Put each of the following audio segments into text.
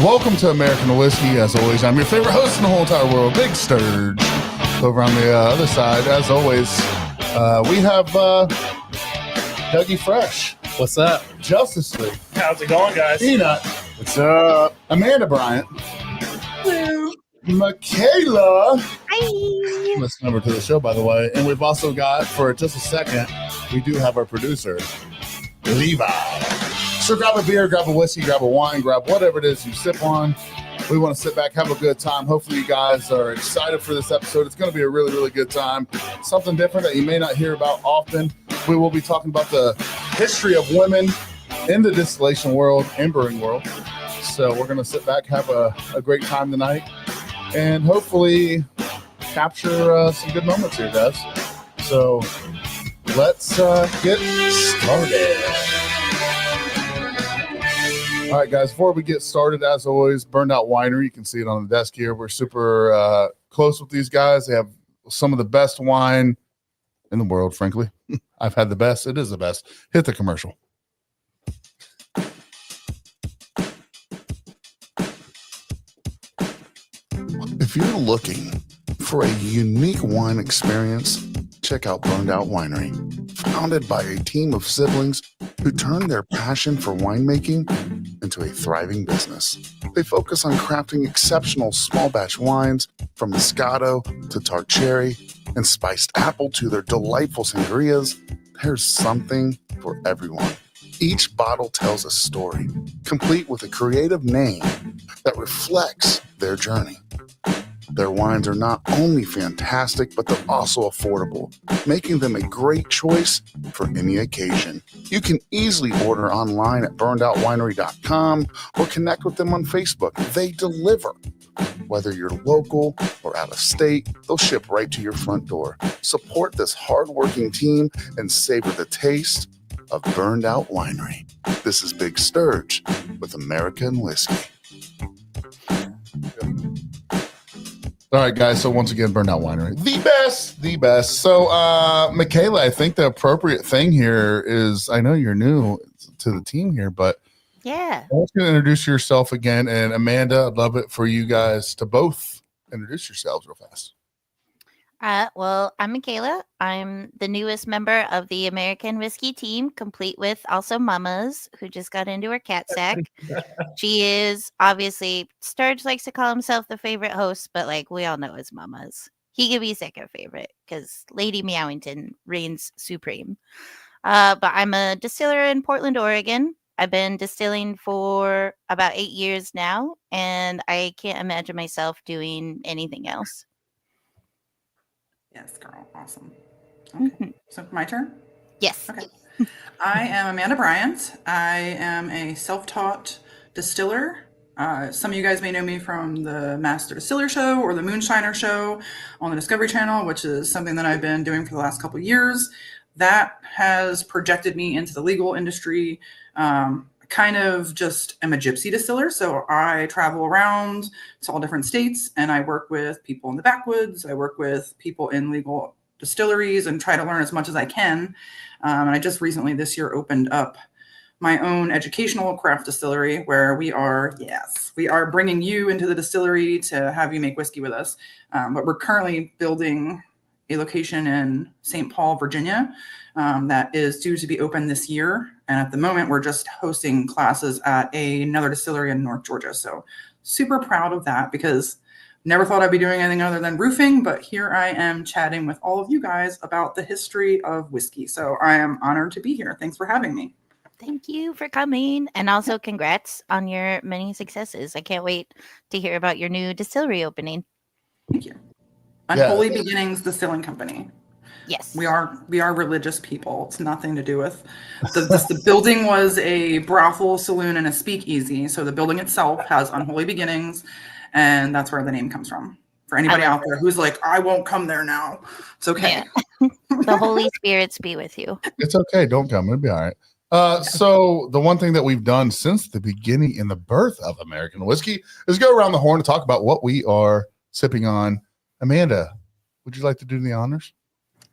Welcome to American Whiskey. As always, I'm your favorite host in the whole entire world, Big Sturg. Over on the other side, as always, we have Dougie Fresh. What's up? Justice League. How's it going, guys? Peanut. What's up? Amanda Bryant. Hello. MyKala. Hi. Listen over to the show, by the way. And we've also got, for just a second, we do have our producer, Levi. So grab a beer, grab a whiskey, grab a wine, grab whatever it is you sip on. We want to sit back, have a good time. Hopefully you guys are excited for this episode. It's going to be a really, really good time. Something different that you may not hear about often. We will be talking about the history of women in the distillation world and brewing world. So we're going to sit back, have a great time tonight, and hopefully capture some good moments here, guys. So let's get started. All right, guys, before we get started, as always, Burned Out Winery. You can see it on the desk here. We're super close with these guys. They have some of the best wine in the world, frankly. I've had the best. It is the best. Hit the commercial. If you're looking for a unique wine experience, check out Burned Out Winery. Founded by a team of siblings who turned their passion for winemaking into a thriving business. They focus on crafting exceptional small batch wines, from Moscato to tart cherry and spiced apple to their delightful sangrias. There's something for everyone. Each bottle tells a story, complete with a creative name that reflects their journey. Their wines are not only fantastic, but they're also affordable, making them a great choice for any occasion. You can easily order online at burnedoutwinery.com or connect with them on Facebook. They deliver. Whether you're local or out of state, they'll ship right to your front door. Support this hardworking team and savor the taste of Burned Out Winery. This is Big Sturg with American Whiskey. All right, guys. So once again, Burned Out Winery, the best. So, MyKala, I think the appropriate thing here is, I know you're new to the team here, but Yeah. I want you to introduce yourself again. And Amanda, I'd love it for you guys to both introduce yourselves real fast. Well, I'm MyKala. I'm the newest member of the American Whiskey team, complete with also Mama's, who just got into her cat sack. She is obviously, Sturge likes to call himself the favorite host, but like we all know it's Mama's. He could be second favorite because Lady Meowington reigns supreme. But I'm a distiller in Portland, Oregon. I've been distilling for about 8 years now, and I can't imagine myself doing anything else. Yes, girl. Awesome. Okay. So my turn? Yes. Okay. I am Amanda Bryant. I am a self-taught distiller. Some of you guys may know me from the Master Distiller Show or the Moonshiner Show on the Discovery Channel, which is something that I've been doing for the last couple of years. That has projected me into the legal industry. Kind of just am a gypsy distiller. So I travel around to all different states and I work with people in the backwoods. I work with people in legal distilleries and try to learn as much as I can. And I just recently this year opened up my own educational craft distillery where we are bringing you into the distillery to have you make whiskey with us. But we're currently building a location in St. Paul, Virginia, that is due to be open this year. And at the moment, we're just hosting classes at another distillery in North Georgia. So super proud of that because never thought I'd be doing anything other than roofing, but here I am chatting with all of you guys about the history of whiskey. So I am honored to be here. Thanks for having me. Thank you for coming. And also congrats on your many successes. I can't wait to hear about your new distillery opening. Thank you. Unholy Beginnings Distilling Company. Yes. We are religious people. It's nothing to do with the building was a brothel, saloon, and a speakeasy. So the building itself has Unholy Beginnings, and that's where the name comes from. For anybody out there who's like, I won't come there now. It's okay. Yeah. The Holy Spirits be with you. It's okay. Don't come. It'll be all right. So the one thing that we've done since the beginning in the birth of American whiskey is go around the horn and talk about what we are sipping on. Amanda, would you like to do the honors?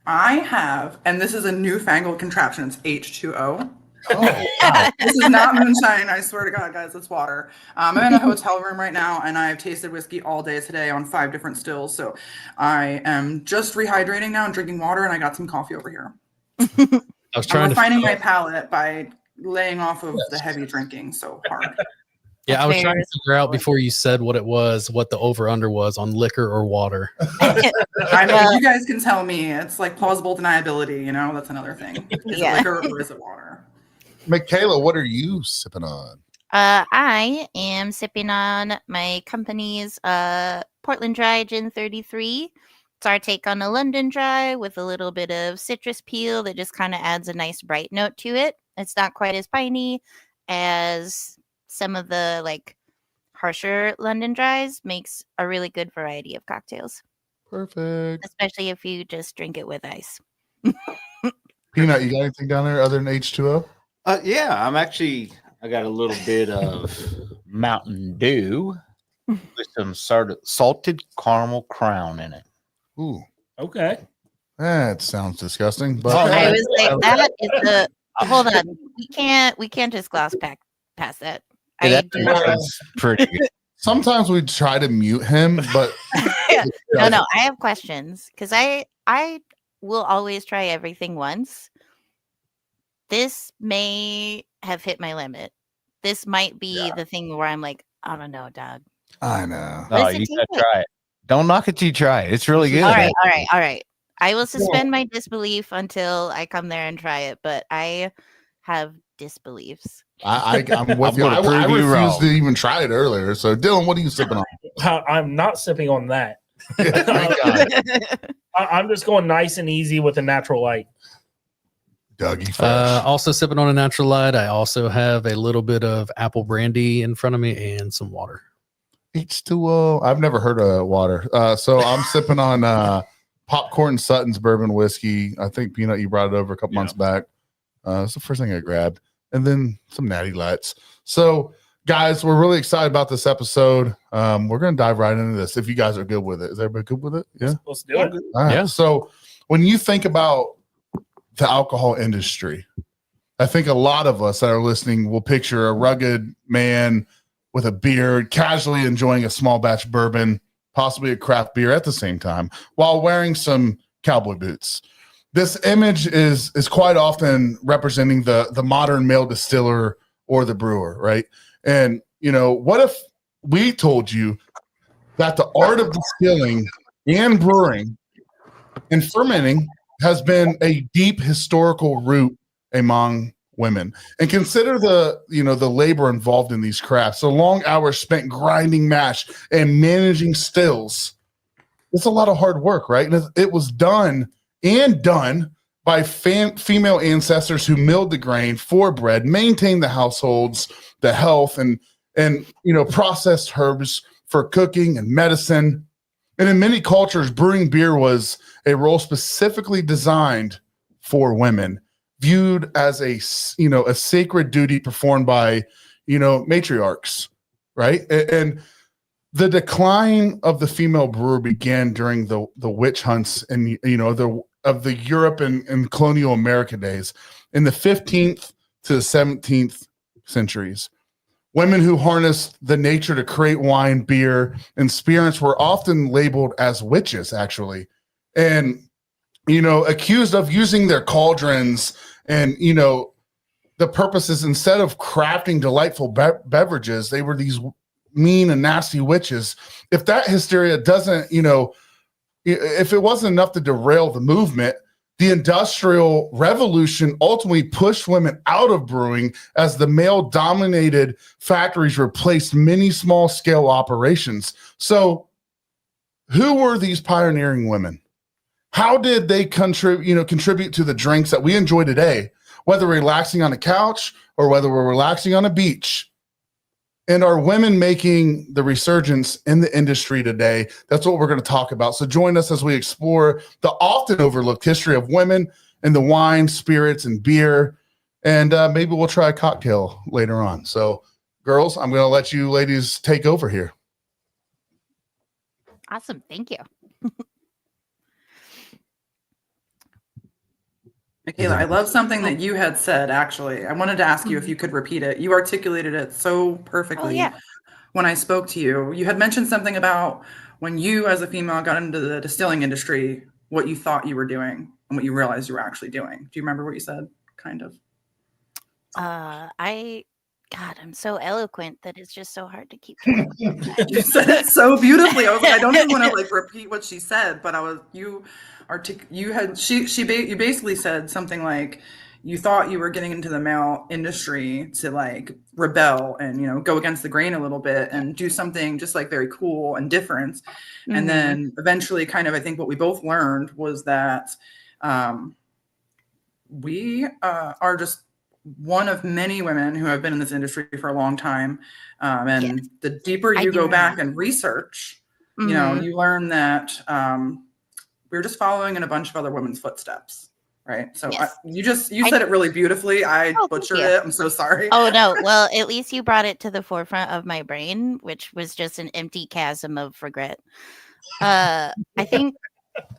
I have, and this is a newfangled contraption. It's H2O. Oh, wow. This is not moonshine. I swear to God, guys, it's water. I'm in a hotel room right now, and I've tasted whiskey all day today on 5 different stills. So I am just rehydrating now and drinking water, and I got some coffee over here. I was trying I'm to refining my palate by laying off of the Yes. heavy drinking so hard. Yeah, I was That's trying very to figure out before you said what it was, what the over under was on liquor or water. I mean, you guys can tell me. It's like plausible deniability, you know? That's another thing. Is Yeah. it liquor or is it water? MyKala, what are you sipping on? I am sipping on my company's Portland Dry Gin 33. It's our take on a London Dry with a little bit of citrus peel that just kind of adds a nice bright note to it. It's not quite as piney as some of the like harsher London Dries. Makes a really good variety of cocktails, Perfect. especially if you just drink it with ice. Peanut, you got anything down there other than H2O? Yeah, I got a little bit of Mountain Dew with some sort of salted caramel crown in it. Ooh, Okay. that sounds disgusting. But I was like, that is the hold on. We can't just gloss past that. That I do not. is pretty good. sometimes we try to mute him, but No, I have questions because I will always try everything once. This may have hit my limit. This might be the thing where I'm like, I don't know, dog. I know. No, Listen you to gotta it. try it. Don't knock it till you try it. It's really good. All right. I will suspend my disbelief until I come there and try it, but I have disbeliefs. I'm with I'm you. gonna I prove you refused wrong. to even try it earlier. So, Dylan, what are you sipping on? I'm not sipping on that. Thank God. I'm just going nice and easy with a natural light. Dougie Fresh. Also sipping on a natural light. I also have a little bit of apple brandy in front of me and some water. H2O. I've never heard of water. So I'm sipping on Popcorn Sutton's bourbon whiskey. I think Peanut, you brought it over a couple months back. It's the first thing I grabbed. And then some Natty Lights. So, guys, we're really excited about this episode. We're going to dive right into this if you guys are good with it. Is everybody good with it? Yeah. Let's do it. All right. Yeah. So when you think about the alcohol industry, I think a lot of us that are listening will picture a rugged man with a beard, casually enjoying a small batch bourbon, possibly a craft beer at the same time, while wearing some cowboy boots. This image is quite often representing the modern male distiller or the brewer, right? And, you know, what if we told you that the art of distilling and brewing and fermenting has been a deep historical root among women? And consider the labor involved in these crafts, the long hours spent grinding mash and managing stills. It's a lot of hard work, right? And it was done by female ancestors who milled the grain for bread, maintained the households, the health, and processed herbs for cooking and medicine. And in many cultures, brewing beer was a role specifically designed for women, viewed as a sacred duty performed by matriarchs, right? And the decline of the female brewer began during the witch hunts and of the Europe and colonial America days in the 15th to the 17th centuries. Women who harnessed the nature to create wine, beer, and spirits were often labeled as witches, actually, and accused of using their cauldrons and the purposes instead of crafting delightful beverages. They were these mean and nasty witches. If that hysteria doesn't, if it wasn't enough to derail the movement, the Industrial Revolution ultimately pushed women out of brewing as the male-dominated factories replaced many small-scale operations. So, who were these pioneering women? How did they contribute to the drinks that we enjoy today, whether relaxing on a couch or whether we're relaxing on a beach? And are women making the resurgence in the industry today? That's what we're going to talk about. So join us as we explore the often overlooked history of women in the wine, spirits, and beer. And maybe we'll try a cocktail later on. So, girls, I'm going to let you ladies take over here. Awesome. Thank you. MyKala, I love something that you had said, actually. I wanted to ask you if you could repeat it. You articulated it so perfectly. Oh, yeah. When I spoke to you. You had mentioned something about when you, as a female, got into the distilling industry, what you thought you were doing and what you realized you were actually doing. Do you remember what you said? Kind of. God, I'm so eloquent that it's just so hard to keep track. You said it so beautifully. I was like, I don't even want to like repeat what she said, but you basically said something like you thought you were getting into the male industry to like rebel and, you know, go against the grain a little bit and do something just like very cool and different. And then eventually kind of, I think what we both learned was that we are just one of many women who have been in this industry for a long time. And the deeper you go back and research, you know, you learn that we're just following in a bunch of other women's footsteps. Right. So you said it really beautifully. I butchered it. I'm so sorry. Oh, no. Well, at least you brought it to the forefront of my brain, which was just an empty chasm of regret. I think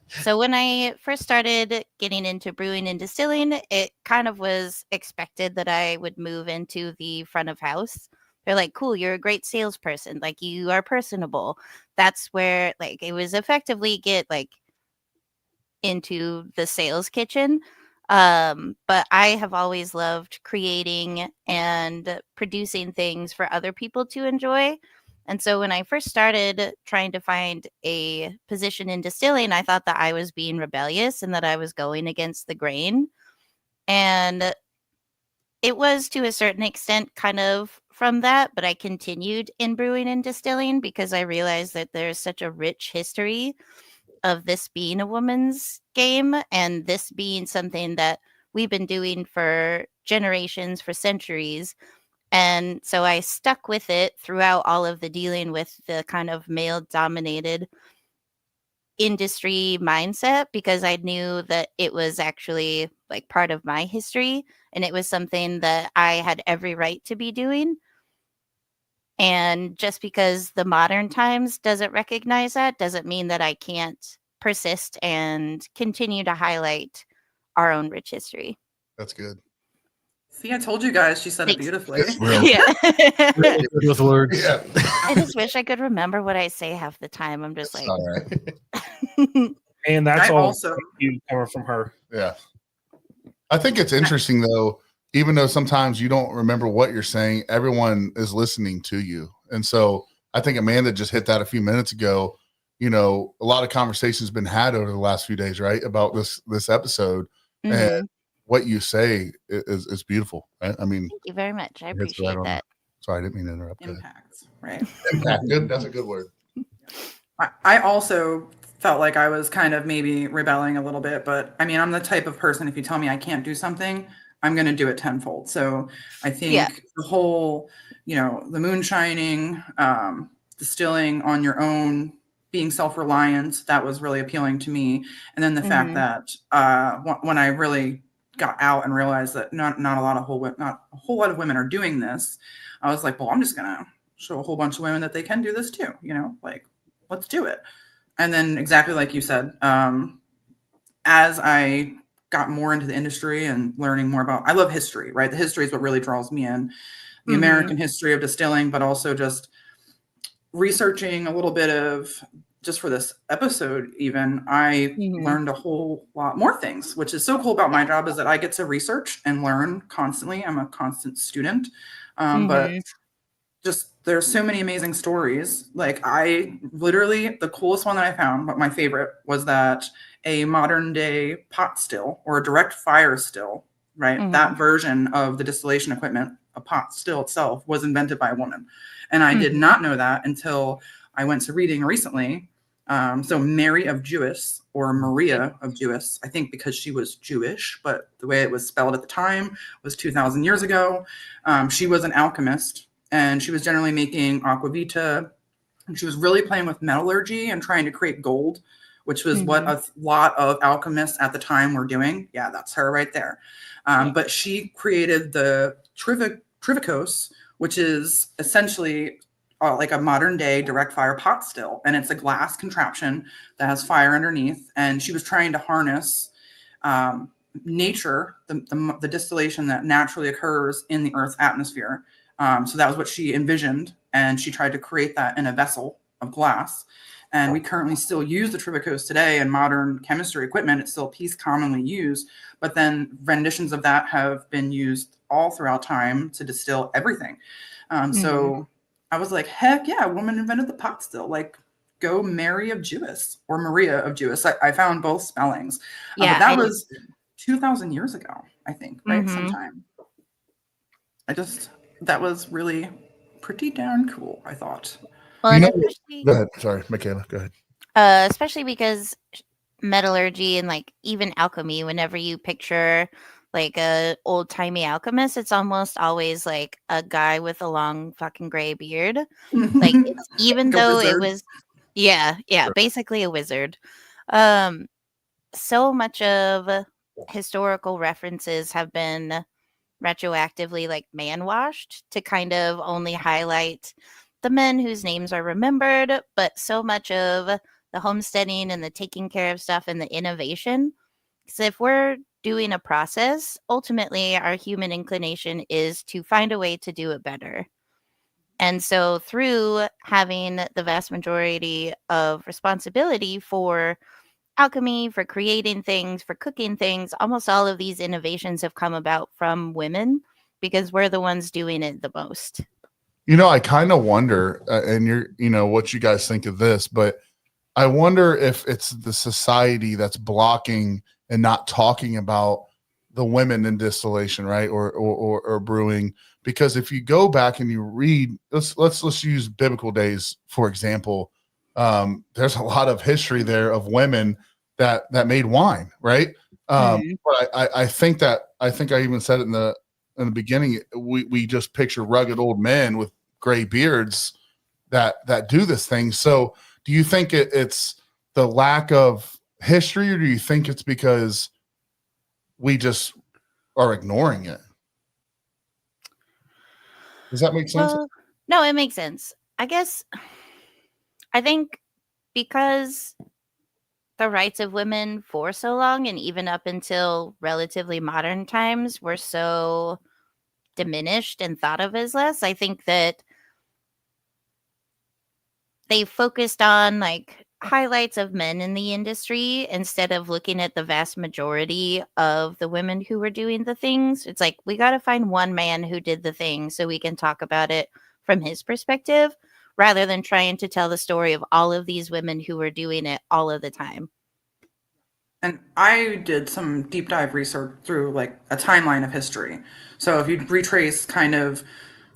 so. When I first started getting into brewing and distilling, it kind of was expected that I would move into the front of house. They're like, cool, you're a great salesperson. Like, you are personable. That's where, like, it was effectively get, like, into the sales kitchen. But I have always loved creating and producing things for other people to enjoy. And so when I first started trying to find a position in distilling, I thought that I was being rebellious and that I was going against the grain. And it was to a certain extent kind of from that, but I continued in brewing and distilling because I realized that there's such a rich history of this being a woman's game and this being something that we've been doing for generations, for centuries. And so I stuck with it throughout all of the dealing with the kind of male dominated industry mindset because I knew that it was actually like part of my history and it was something that I had every right to be doing. And just because the modern times doesn't recognize that doesn't mean that I can't persist and continue to highlight our own rich history. That's good. See, I told you guys she said it beautifully. Yeah. Really good with words. Yeah. I just wish I could remember what I say half the time. I'm just That's like, all right. And that's I all also- you coming from her. Yeah. I think it's interesting though, even though sometimes you don't remember what you're saying, everyone is listening to you. And so I think Amanda just hit that a few minutes ago. You know, a lot of conversations been had over the last few days, right? About this episode. And what you say is beautiful, right? I mean, thank you very much. I it's appreciate right on. that. Sorry, I didn't mean to interrupt. Impacts, right? Impact. Good. That's a good word. I also felt like I was kind of maybe rebelling a little bit, but I mean, I'm the type of person, if you tell me I can't do something, I'm going to do it tenfold. So I think the whole, you know, the moonshining, distilling on your own, being self-reliant, that was really appealing to me. And then the fact that when I really got out and realized that not a whole lot of women are doing this, I was like, well, I'm just going to show a whole bunch of women that they can do this too, you know, like, let's do it. And then exactly like you said, as I got more into the industry and learning more about, I love history, right? The history is what really draws me in, the American history of distilling, but also just researching a little bit of, just for this episode even, I learned a whole lot more things, which is so cool about my job is that I get to research and learn constantly. I'm a constant student, but just there's so many amazing stories. Like I literally, the coolest one that I found, but my favorite was that a modern day pot still or a direct fire still, right? That version of the distillation equipment, a pot still itself, was invented by a woman. And I did not know that until I went to reading recently. So Mary of Jewess, or Maria of Jewess, I think because she was Jewish, but the way it was spelled at the time was 2,000 years ago. She was an alchemist, and she was generally making aquavita, and she was really playing with metallurgy and trying to create gold, which was what a lot of alchemists at the time were doing. Yeah, that's her right there. But she created the trivicos, which is essentially like a modern day direct fire pot still. And it's a glass contraption that has fire underneath. And she was trying to harness nature, the distillation that naturally occurs in the Earth's atmosphere. So that was what she envisioned, and she tried to create that in a vessel of glass. And we currently still use the tribicose today in modern chemistry equipment. It's still a piece commonly used, but then renditions of that have been used all throughout time to distill everything. So I was like, heck yeah, a woman invented the pot still. Like, go Mary of Jewess or Maria of Jewess. I found both spellings. Yeah, but that was 2,000 years ago, I think, right? Mhm. Sometime. That was really pretty darn cool, I thought. Well, You and know- especially, Go ahead. Sorry, MyKala, go ahead. especially because metallurgy and like even alchemy, whenever you picture like a old timey alchemist, it's almost always like a guy with a long fucking gray beard. Like it's even Like a though it wizard. was, yeah, basically a wizard. So much of historical references have been retroactively like man washed to kind of only highlight the men whose names are remembered, but so much of the homesteading and the taking care of stuff and the innovation. Because if we're doing a process, ultimately our human inclination is to find a way to do it better. And so through having the vast majority of responsibility for alchemy, for creating things, for cooking things, almost all of these innovations have come about from women because we're the ones doing it the most. You know, I kind of wonder, and what you guys think of this, but I wonder if it's the society that's blocking and not talking about the women in distillation, right? Or brewing. Because if you go back and you read, let's use biblical days, for example. There's a lot of history there of women that made wine, right? But I think I even said it in the beginning. We just picture rugged old men with gray beards that do this thing. So do you think it's the lack of history, or do you think it's because we just are ignoring it? Does that make sense? Well, no, it makes sense. I guess I think because the rights of women for so long and even up until relatively modern times were so diminished and thought of as less, I think that they focused on like highlights of men in the industry instead of looking at the vast majority of the women who were doing the things. It's like we got to find one man who did the thing so we can talk about it from his perspective rather than trying to tell the story of all of these women who were doing it all of the time. And I did some deep dive research through like a timeline of history. So if you retrace kind of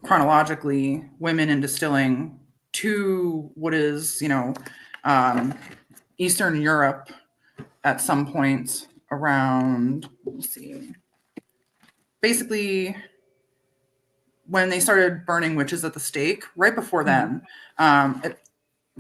chronologically women in distilling to what is, Eastern Europe at some point around, let's see, basically when they started burning witches at the stake, right before then,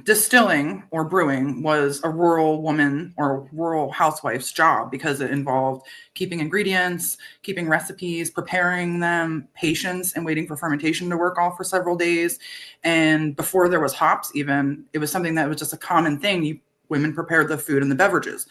distilling or brewing was a rural woman or rural housewife's job because it involved keeping ingredients, keeping recipes, preparing them, patience, and waiting for fermentation to work off for several days. And before there was hops, even, it was something that was just a common thing. Women prepared the food and the beverages.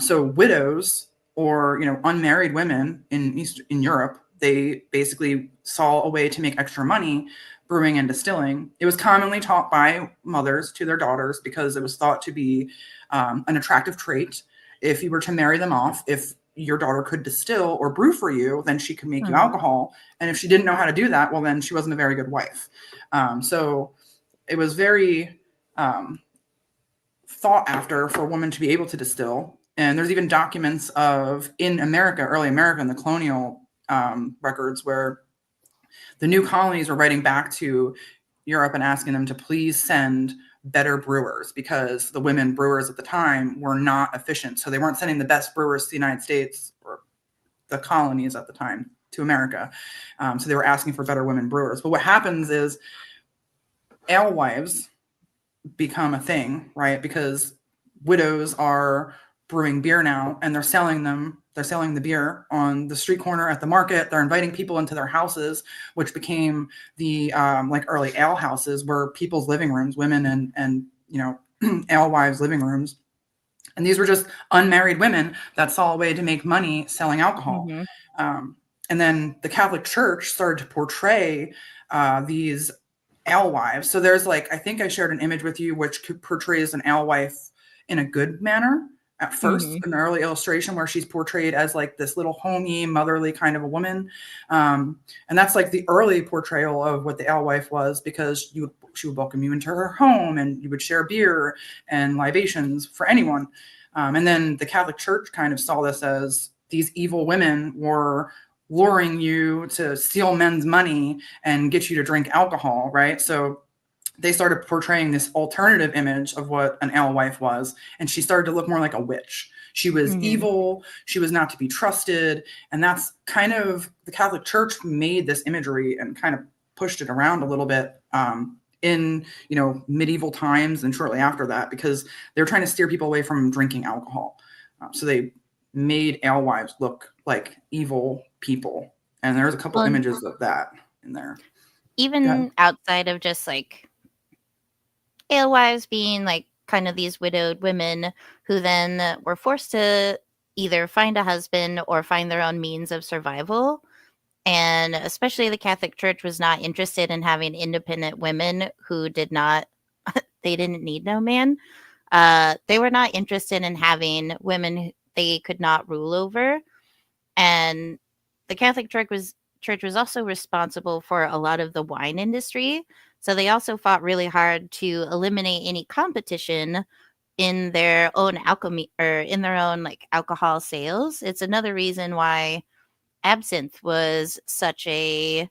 So widows or unmarried women in Europe, they basically saw a way to make extra money brewing and distilling. It was commonly taught by mothers to their daughters because it was thought to be an attractive trait. If you were to marry them off, if your daughter could distill or brew for you, then she could make you alcohol. And if she didn't know how to do that, well, then she wasn't a very good wife. So it was very thought after for a woman to be able to distill. And there's even documents of in America, early America, in the colonial records where the new colonies were writing back to Europe and asking them to please send better brewers because the women brewers at the time were not efficient. So they weren't sending the best brewers to the United States or the colonies at the time to America. So they were asking for better women brewers. But what happens is alewives become a thing, right? Because widows are brewing beer now and they're selling the beer on the street corner at the market. They're inviting people into their houses, which became the like early ale houses were people's living rooms, women and alewives living rooms. And these were just unmarried women that saw a way to make money selling alcohol. Mhm. And then the Catholic Church started to portray these alewives. So there's like, I think I shared an image with you which portrays an alewife in a good manner at first, Mhm. an early illustration where she's portrayed as like this little homey, motherly kind of a woman. And that's like the early portrayal of what the alewife was, because she would welcome you into her home and you would share beer and libations for anyone. And then the Catholic Church kind of saw this as these evil women were luring you to steal men's money and get you to drink alcohol, right? So they started portraying this alternative image of what an alewife was, and she started to look more like a witch. She was Mhm. evil, she was not to be trusted, and that's kind of the Catholic Church made this imagery and kind of pushed it around a little bit in medieval times and shortly after that, because they're trying to steer people away from drinking alcohol. So they made alewives look like evil people, and there's a couple Well, images of that in there. Go ahead. even outside of just like alewives being like kind of these widowed women who then were forced to either find a husband or find their own means of survival. And especially the Catholic Church was not interested in having independent women who did not, they didn't need no man. They were not interested in having women they could not rule over. And the Catholic Church was also responsible for a lot of the wine industry. So they also fought really hard to eliminate any competition in their own alchemy or in their own like alcohol sales. It's another reason why absinthe was such a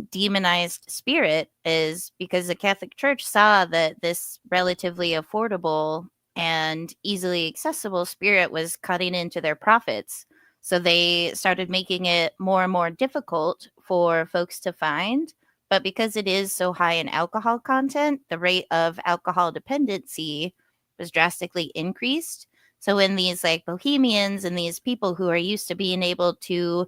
demonized spirit, is because the Catholic Church saw that this relatively affordable and easily accessible spirit was cutting into their profits. So they started making it more and more difficult for folks to find. But because it is so high in alcohol content, the rate of alcohol dependency was drastically increased. So when these like bohemians and these people who are used to being able to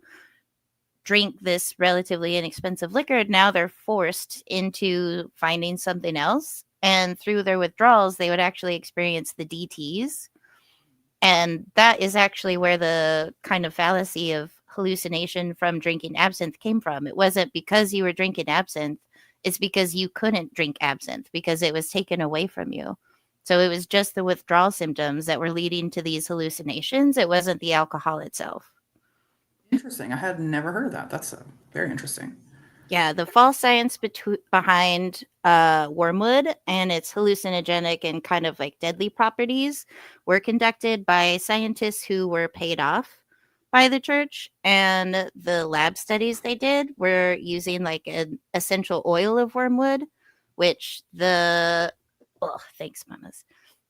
drink this relatively inexpensive liquor, now they're forced into finding something else. And through their withdrawals, they would actually experience the DTs. And that is actually where the kind of fallacy of hallucination from drinking absinthe came from. It wasn't because you were drinking absinthe, it's because you couldn't drink absinthe because it was taken away from you. So it was just the withdrawal symptoms that were leading to these hallucinations. It wasn't the alcohol itself. Interesting. I had never heard of that. That's very interesting. Yeah, the false science behind wormwood and its hallucinogenic and kind of like deadly properties were conducted by scientists who were paid off by the church. And the lab studies they did were using like an essential oil of wormwood, which thanks, mamas.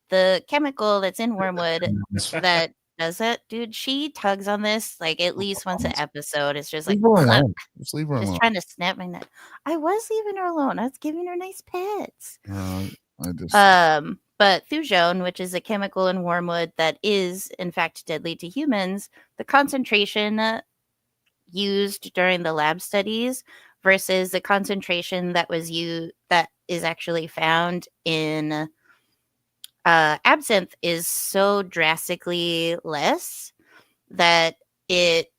The chemical that's in wormwood that does it, dude, she tugs on this like at least once an episode. It's just like, Leave her alone. Just leave her just alone. trying to snap my neck. I was leaving her alone. I was giving her nice pets. I just But thujone, which is a chemical in wormwood that is in fact deadly to humans, the concentration used during the lab studies versus the concentration that is actually found in absinthe is so drastically less that it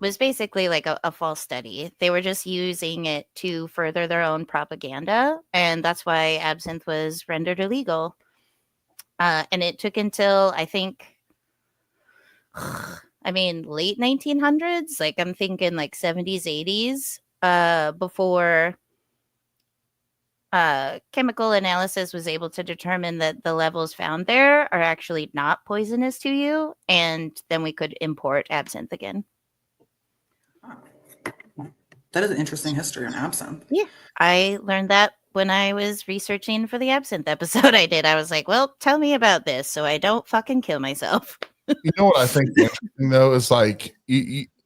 was basically like a false study. They were just using it to further their own propaganda, and that's why absinthe was rendered illegal. And it took until, I think, late 1900s, like I'm thinking like 70s, 80s, before chemical analysis was able to determine that the levels found there are actually not poisonous to you, and then we could import absinthe again. That is an interesting history on absinthe. Yeah, I learned that when I was researching for the absinthe episode I did. I was like, well, tell me about this so I don't fucking kill myself. You know what I think is interesting though is like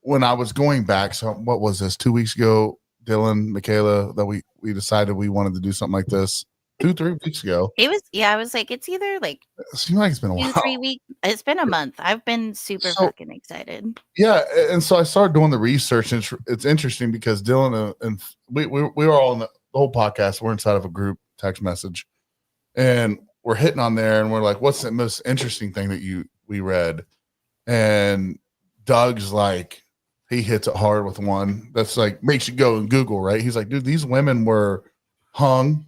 when I was going back. So what was this? 2 weeks ago, Dylan, MyKala, that we decided we wanted to do something like this 2-3 weeks ago. It was, I was like, it's either like It seems like it's been a while. 2-3 weeks. It's been a month. I've been super fucking excited. Yeah, and so I started doing the research, and it's interesting because Dylan and we were all in the whole podcast. We're inside of a group text message, and we're hitting on there, and we're like, "What's the most interesting thing that we read?" And Doug's like, he hits it hard with one that's like makes you go and Google, right? He's like, "Dude, these women were hung,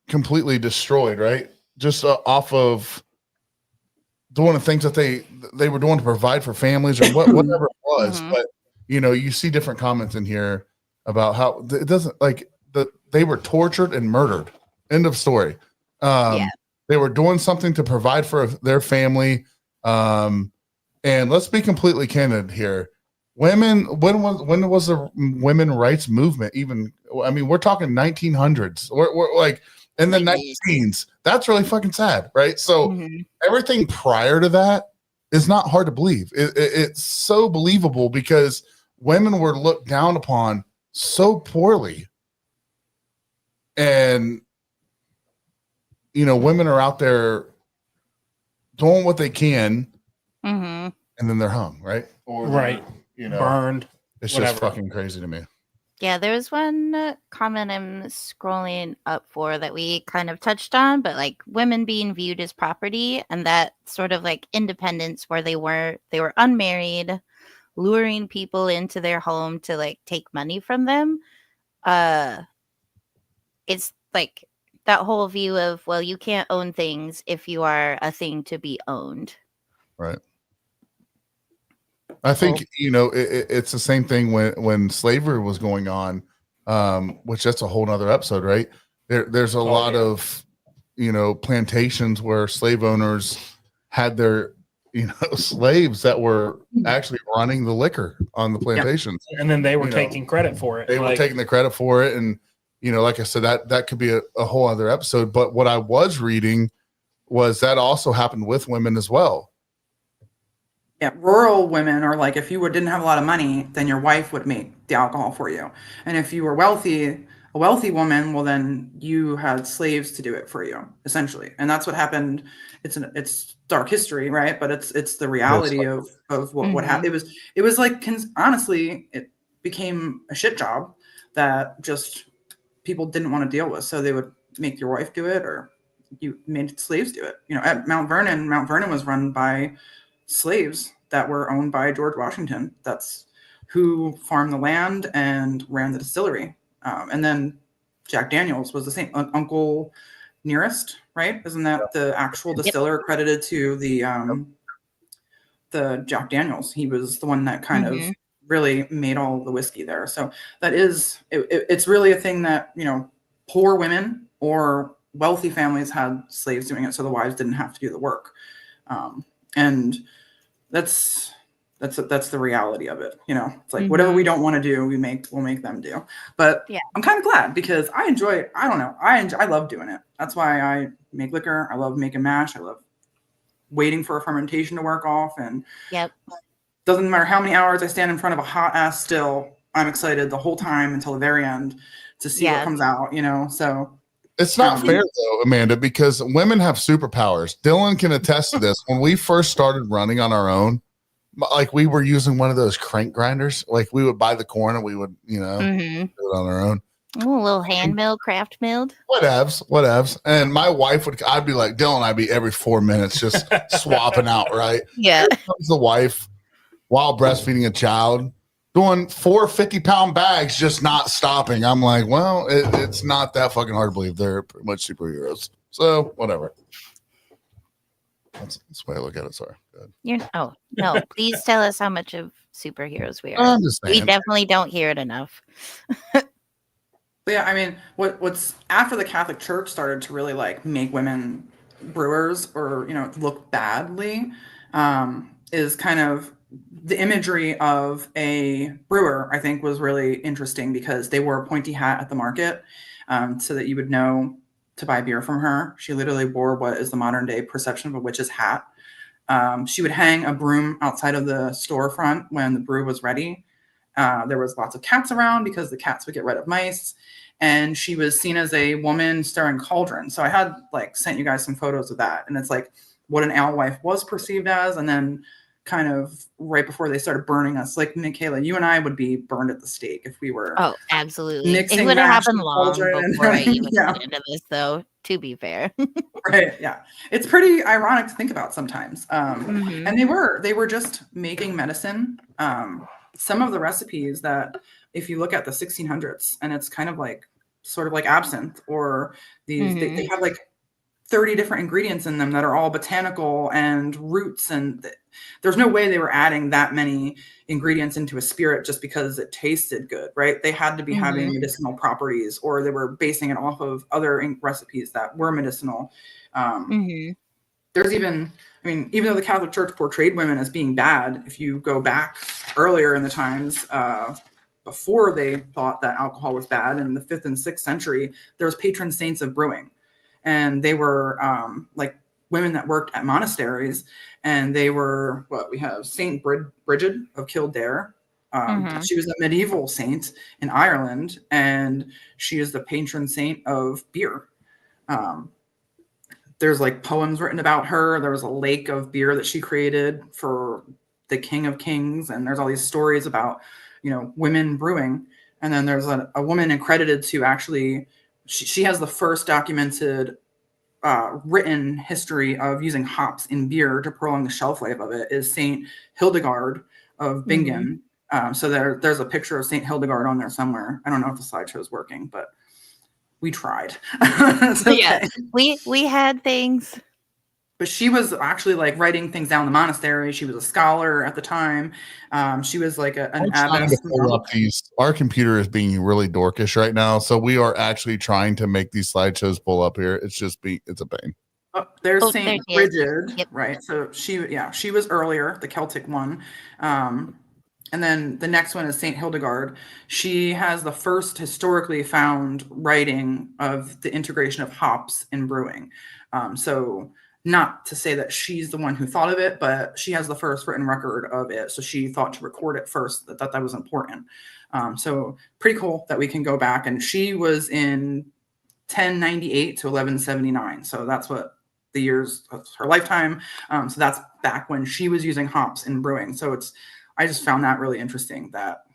completely destroyed, right? Just off of doing the things that they were doing to provide for families or whatever it was." Mhm. But you see different comments in here about how it doesn't like they were tortured and murdered. End of story. Yeah. They were doing something to provide for their family. And let's be completely candid here. When was the women rights movement even? I mean, we're talking 1900s. We're like in the 19s. That's really fucking sad, right? So Mhm. everything prior to that is not hard to believe. It's so believable because women were looked down upon so poorly. And women are out there doing what they can, Mhm. and then they're hung, right? Or Right. Burned. it's whatever. just fucking crazy to me. Yeah, there was one comment I'm scrolling up for that we kind of touched on, but like women being viewed as property and that sort of like independence where they were unmarried, luring people into their home to like take money from them. It's like that whole view of, well, you can't own things if you are a thing to be owned. Right. I think it's the same thing when slavery was going on, which that's a whole nother episode, right? There's a lot of plantations where slave owners had their slaves that were actually running the liquor on the plantations, And then they were taking credit for it. They were taking the credit for it, and like I said, that could be a whole other episode. But what I was reading was that also happened with women as well. Yeah, rural women are like, if you didn't have a lot of money, then your wife would make the alcohol for you. And if you were a wealthy woman, well, then you had slaves to do it for you, essentially. And that's what happened. It's dark history, right? But it's the reality of what happened. It was like, honestly, it became a shit job that just people didn't want to deal with. So they would make your wife do it, or you made slaves do it. At Mount Vernon was run by slaves that were owned by George Washington. That's who farmed the land and ran the distillery. And then Jack Daniels was the same. Uncle Nearest, right? Isn't that the actual distiller credited to the Jack Daniels? He was the one that kind of really made all the whiskey there. So that is, it's really a thing that, poor women or wealthy families had slaves doing it, so the wives didn't have to do the work. And that's the reality of it. It's like whatever we don't want to do, we'll make them do. But I'm kind of glad because I love doing it. That's why I make liquor. I love making mash. I love waiting for a fermentation to work off. And doesn't matter how many hours I stand in front of a hot ass still, I'm excited the whole time until the very end to see what comes out, so it's not fair though, Amanda, because women have superpowers. Dylan can attest to this. When we first started running on our own, like we were using one of those crank grinders. Like we would buy the corn and we would, do it on our own. Oh, a little hand milled, craft milled. Whatevs. And my wife I'd be like, Dylan, I'd be every 4 minutes just swapping out, right? Yeah. Here comes the wife while breastfeeding a child, doing 4 50-pound bags, just not stopping. I'm like, well, it's not that fucking hard to believe. They're pretty much superheroes. So whatever. That's the way I look at it. Sorry. No. Please tell us how much of superheroes we are. I'm just saying. We definitely don't hear it enough. Yeah, I mean, what's after the Catholic Church started to really like make women brewers or look badly, is kind of the imagery of a brewer. I think was really interesting because they wore a pointy hat at the market, so that you would know to buy beer from her. She literally wore what is the modern day perception of a witch's hat. She would hang a broom outside of the storefront when the brew was ready. There was lots of cats around because the cats would get rid of mice. And she was seen as a woman stirring cauldrons. So I had sent you guys some photos of that. And it's like what an alewife was perceived as. And then kind of right before they started burning us. Like MyKala, you and I would be burned at the stake if we were Oh, absolutely. mixing It would have mash happened and long cauldron and before I having- even yeah. got into this, though, to be fair. Right. Yeah. It's pretty ironic to think about sometimes. Mhm. And they were just making medicine. Some of the recipes that, if you look at the 1600s, and it's kind of like sort of like absinthe, or these, they have like 30 different ingredients in them that are all botanical and roots, and there's no way they were adding that many ingredients into a spirit just because it tasted good, right? They had to be having medicinal properties, or they were basing it off of other recipes that were medicinal. There's even, I mean, even though the Catholic Church portrayed women as being bad, if you go back earlier in the times, before they thought that alcohol was bad, in the 5th and 6th century, there was patron saints of brewing. And they were like women that worked at monasteries, and they were, what we have, Saint Bridget of Kildare. She was a medieval saint in Ireland, and she is the patron saint of beer. There's like poems written about her. There was a lake of beer that she created for the King of Kings, and there's all these stories about, you know, women brewing. And then there's a woman accredited to actually, she has the first documented written history of using hops in beer to prolong the shelf life of it, is Saint Hildegard of Bingen. So there's a picture of Saint Hildegard on there somewhere. I don't know if the slideshow is working, but we tried. Okay. Yeah, we had things. But she was actually like writing things down in the monastery. She was a scholar at the time. She was like an abbess. Our computer is being really dorkish right now, so we are actually trying to make these slideshows pull up here. It's a pain. Oh, there's Oh, Saint there it Bridget, Yep. right? So she was earlier, the Celtic one. And then the next one is Saint Hildegard. She has the first historically found writing of the integration of hops in brewing. So not to say that she's the one who thought of it, but she has the first written record of it. So she thought to record it first, that was important. So pretty cool that we can go back. And she was in 1098 to 1179. So that's what the years of her lifetime. So that's back when she was using hops in brewing. So I just found that really interesting that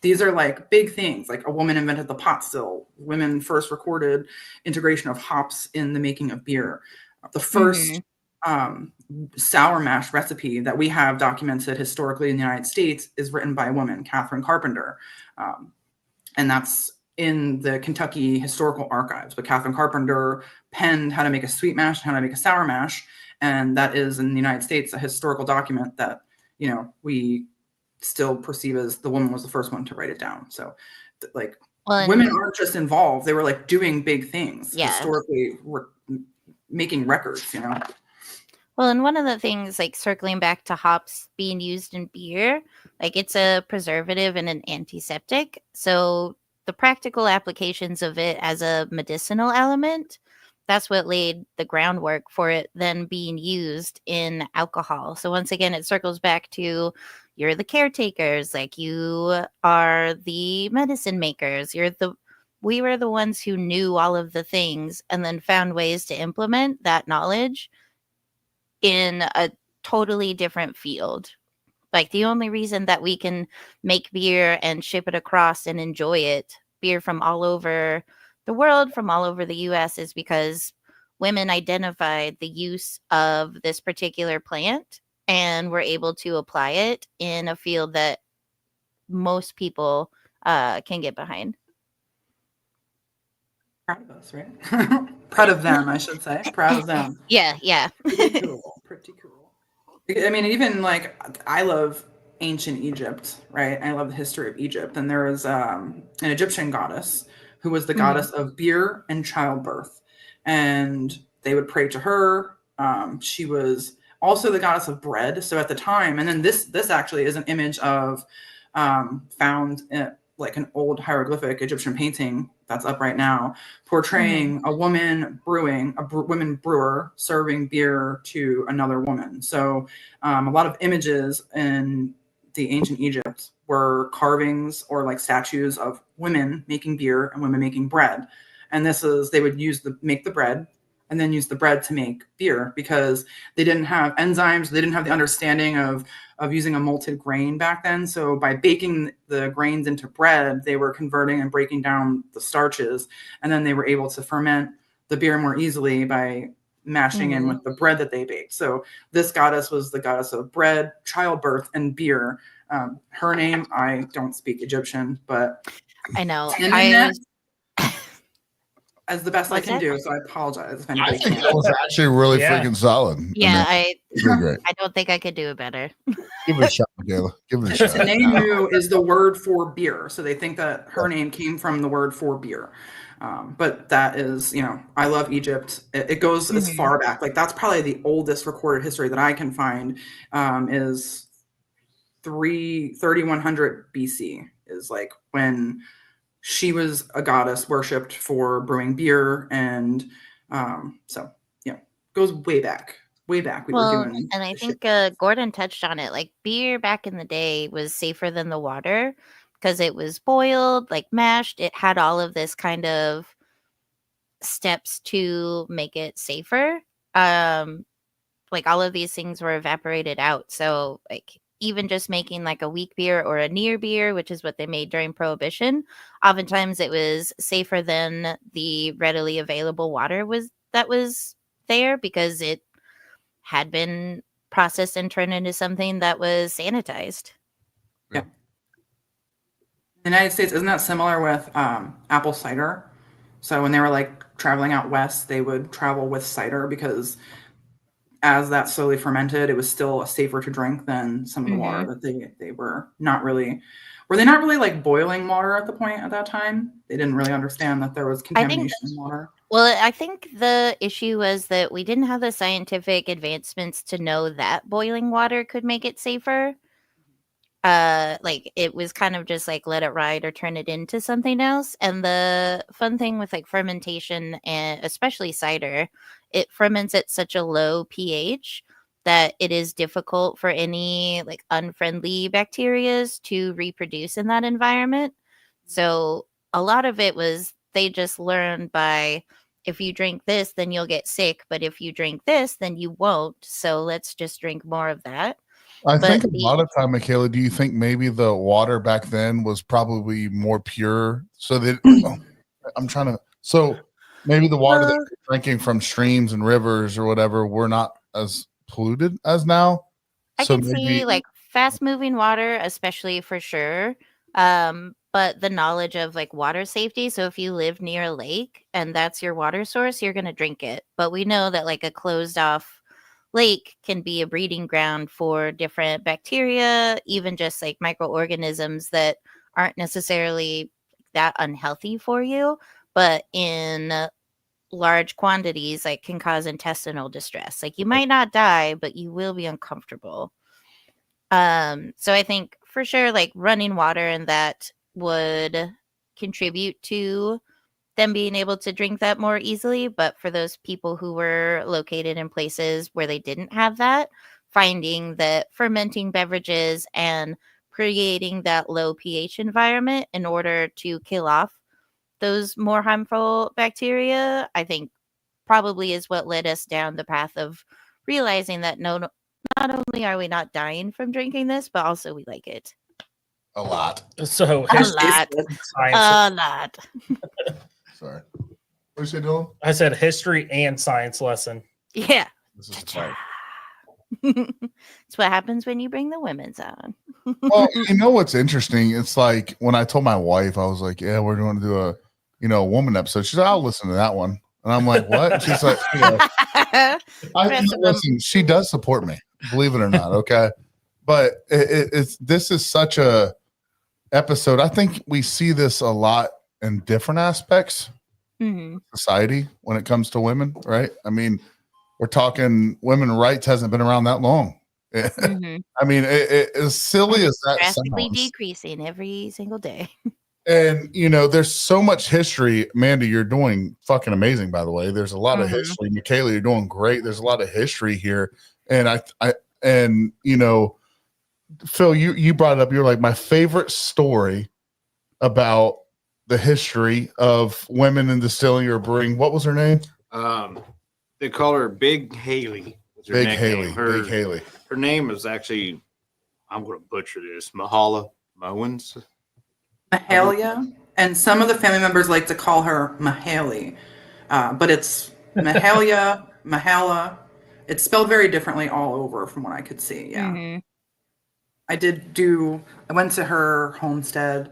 these are like big things, like a woman invented the pot still. Women first recorded integration of hops in the making of beer. The first sour mash recipe that we have documented historically in the United States is written by a woman, Catherine Carpenter. And that's in the Kentucky Historical Archives. But Catherine Carpenter penned how to make a sweet mash, how to make a sour mash. And that is, in the United States, a historical document that, you know, we still perceive as the woman was the first one to write it down. So like women aren't just involved. They were like doing big things historically, making records, you know? Well, and one of the things, like circling back to hops being used in beer, like it's a preservative and an antiseptic. So the practical applications of it as a medicinal element, that's what laid the groundwork for it then being used in alcohol. So once again, it circles back to you're the caretakers, like you are the medicine makers. We were the ones who knew all of the things and then found ways to implement that knowledge in a totally different field. Like the only reason that we can make beer and ship it across and enjoy it, beer from all over the world, from all over the US, is because women identified the use of this particular plant and were able to apply it in a field that most people can get behind. Proud of us, right? Proud of them, I should say. Proud of them. Yeah. Pretty cool. I mean, even like, I love ancient Egypt, right? I love the history of Egypt. And there was an Egyptian goddess who was the goddess of beer and childbirth. And they would pray to her. She was also the goddess of bread. So at the time, and then this actually is an image of found in like an old hieroglyphic Egyptian painting that's up right now, portraying a woman brewing, women brewer serving beer to another woman. So a lot of images in the ancient Egypt were carvings or like statues of women making beer and women making bread. And they would make the bread, and and then use the bread to make beer, because they didn't have enzymes. They didn't have the understanding of using a malted grain back then. So by baking the grains into bread, they were converting and breaking down the starches, and then they were able to ferment the beer more easily by mashing in with the bread that they baked. So this goddess was the goddess of bread, childbirth, and beer. Her name, I don't speak Egyptian, but I know. as the best I can do. So I apologize if I anybody think can. that was actually really freaking solid. Yeah, I don't think I could do it better. Give it a shot, Michaela. Give it a shot. Tenenu is the word for beer. So they think that her name came from the word for beer. But that is, I love Egypt. It goes as far back. Like that's probably the oldest recorded history that I can find, is 3100 BC is like when she was a goddess worshipped for brewing beer. And goes way back. We were doing. And I think Gordon touched on it. Like beer back in the day was safer than the water because it was boiled, like mashed. It had all of this kind of steps to make it safer. Like all of these things were evaporated out. So like even just making like a weak beer or a near beer, which is what they made during Prohibition, oftentimes it was safer than the readily available water was there because it had been processed and turned into something that was sanitized. Yeah. The United States, isn't that similar with apple cider? So when they were like traveling out west, they would travel with cider because as that slowly fermented, it was still safer to drink than some of the water that they were not really. Were they not really like boiling water at that time? They didn't really understand that there was contamination in water. Well, I think the issue was that we didn't have the scientific advancements to know that boiling water could make it safer. Like it was kind of just like let it ride or turn it into something else. And the fun thing with like fermentation and especially cider, it ferments at such a low pH that it is difficult for any like unfriendly bacterias to reproduce in that environment. So a lot of it was they just learned by if you drink this, then you'll get sick. But if you drink this, then you won't. So let's just drink more of that. I think a lot of time, Michaela, do you think maybe the water back then was probably more pure? So that so maybe the water that you're drinking from streams and rivers or whatever were not as polluted as now. I can see like fast moving water, especially for sure. But the knowledge of like water safety. So if you live near a lake and that's your water source, you're going to drink it. But we know that like a closed off lake can be a breeding ground for different bacteria, even just like microorganisms that aren't necessarily that unhealthy for you, but in large quantities, like can cause intestinal distress. Like you might not die, but you will be uncomfortable. So I think for sure, like running water and that would contribute to them being able to drink that more easily. But for those people who were located in places where they didn't have that, finding that fermenting beverages and creating that low pH environment in order to kill off those more harmful bacteria, I think probably is what led us down the path of realizing that not only are we not dying from drinking this, but also we like it. A lot. So a lot. Sorry. What did you say, Dylan? I said history and science lesson. Yeah. This is fun. It's what happens when you bring the women's on. Well, you know what's interesting? It's like when I told my wife, I was like, "Yeah, we're going to do a woman episode." She said, "I'll listen to that one," and I'm like, "What?" And she's like, "Listen, she does support me, believe it or not." Okay, but this is such a episode. I think we see this a lot in different aspects of society when it comes to women, right? I mean, we're talking women's rights hasn't been around that long. I mean, as silly as that drastically sounds, decreasing every single day. And there's so much history. Amanda, you're doing fucking amazing, by the way. There's a lot of history. MyKala, you're doing great. There's a lot of history here. And Phil, you brought it up. You're like, my favorite story about the history of women in distilling or brewing. What was her name? They call her Big Haley. Was her Big nickname. Haley. Her, Big Haley. Her name is actually, I'm going to butcher this, Mahala Mowens. Mahalia, and some of the family members like to call her Mahaley, but it's Mahala. It's spelled very differently all over from what I could see. Yeah. Mhm. I went to her homestead,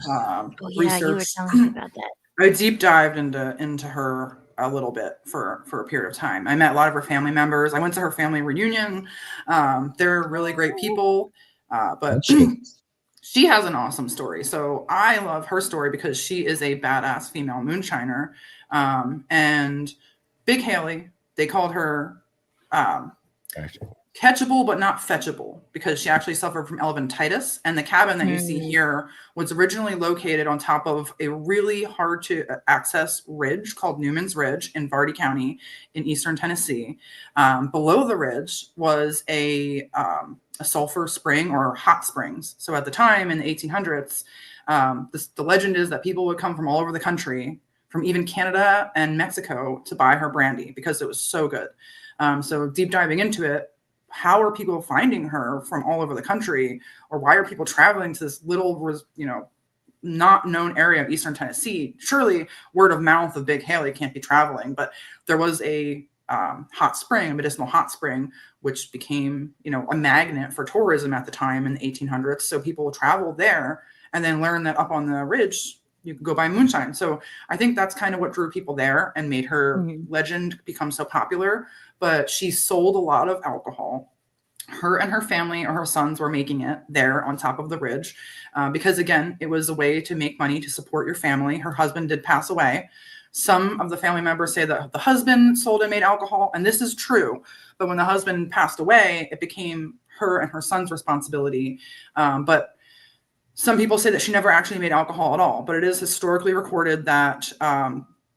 Oh, yeah, you were researched. telling me about that. I deep dived into her a little bit for a period of time. I met a lot of her family members. I went to her family reunion. They're really great people, but she has an awesome story. So I love her story because she is a badass female moonshiner. And Big Haley, they called her catchable but not fetchable because she actually suffered from elephantitis. And the cabin that you see here was originally located on top of a really hard to access ridge called Newman's Ridge in Vardy County in eastern Tennessee. Below the ridge was a sulfur spring or hot springs. So at the time in the 1800s, the legend is that people would come from all over the country, from even Canada and Mexico, to buy her brandy because it was so good. So deep diving into it, how are people finding her from all over the country, or why are people traveling to this little, not known area of eastern Tennessee? Surely word of mouth of Big Haley can't be traveling, but there was a hot spring, a medicinal hot spring, which became, a magnet for tourism at the time in the 1800s. So people traveled there and then learned that up on the ridge, you could go buy moonshine. So I think that's kind of what drew people there and made her legend become so popular. But she sold a lot of alcohol. Her and her family or her sons were making it there on top of the ridge because, again, it was a way to make money to support your family. Her husband did pass away. Some of the family members say that the husband sold and made alcohol, and this is true. But when the husband passed away, it became her and her son's responsibility. But some people say that she never actually made alcohol at all. But it is historically recorded that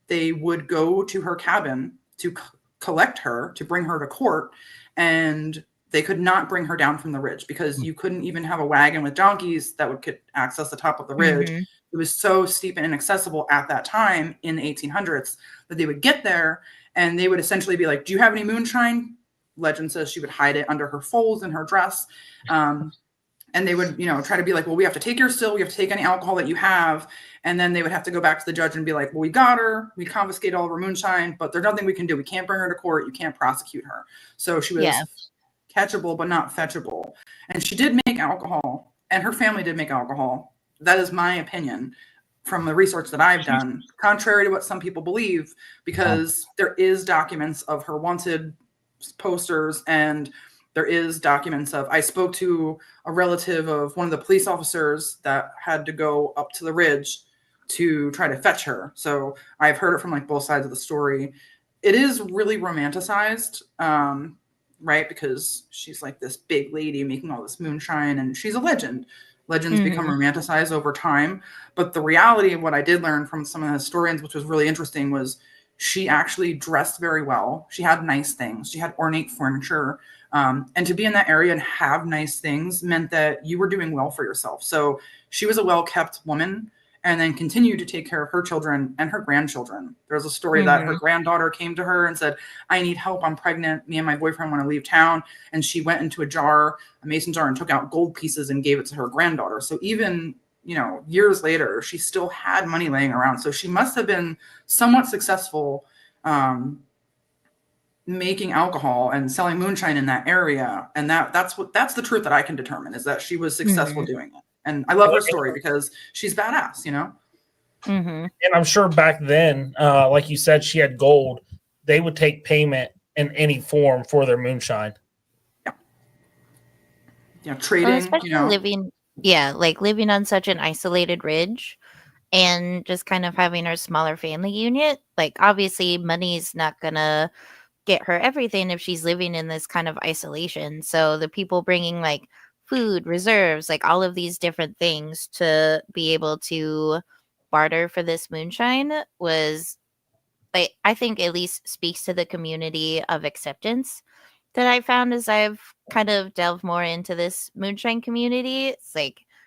they would go to her cabin to collect her, to bring her to court, and they could not bring her down from the ridge because you couldn't even have a wagon with donkeys that could access the top of the ridge. It was so steep and inaccessible at that time in the 1800s that they would get there and they would essentially be like, "Do you have any moonshine?" Legend says she would hide it under her folds in her dress. And they would, try to be like, "Well, we have to take your still. We have to take any alcohol that you have." And then they would have to go back to the judge and be like, "Well, we got her. We confiscate all of her moonshine, but there's nothing we can do. We can't bring her to court. You can't prosecute her." So she was catchable, but not fetchable. And she did make alcohol, and her family did make alcohol. That is my opinion from the research that I've done, contrary to what some people believe, because there is documents of her wanted posters, and there is documents of, I spoke to a relative of one of the police officers that had to go up to the ridge to try to fetch her. So I've heard it from both sides of the story. It is really romanticized, right? Because she's like this big lady making all this moonshine, and she's a legend. Legends become romanticized over time. But the reality of what I did learn from some of the historians, which was really interesting, was she actually dressed very well. She had nice things. She had ornate furniture. And to be in that area and have nice things meant that you were doing well for yourself. So she was a well-kept woman and then continued to take care of her children and her grandchildren. There's a story that her granddaughter came to her and said, "I need help. I'm pregnant. Me and my boyfriend want to leave town." And she went into a mason jar, and took out gold pieces and gave it to her granddaughter. So even, years later, she still had money laying around. So she must have been somewhat successful making alcohol and selling moonshine in that area. And that's the truth that I can determine, is that she was successful doing it. And I love her story because she's badass, And I'm sure back then, like you said, she had gold. They would take payment in any form for their moonshine. Yeah, trading, Well, especially living on such an isolated ridge and just kind of having her smaller family unit. Like, obviously money's not gonna get her everything if she's living in this kind of isolation. So the people bringing food, reserves, all of these different things to be able to barter for this moonshine was, I think, at least speaks to the community of acceptance that I found as I've kind of delved more into this moonshine community.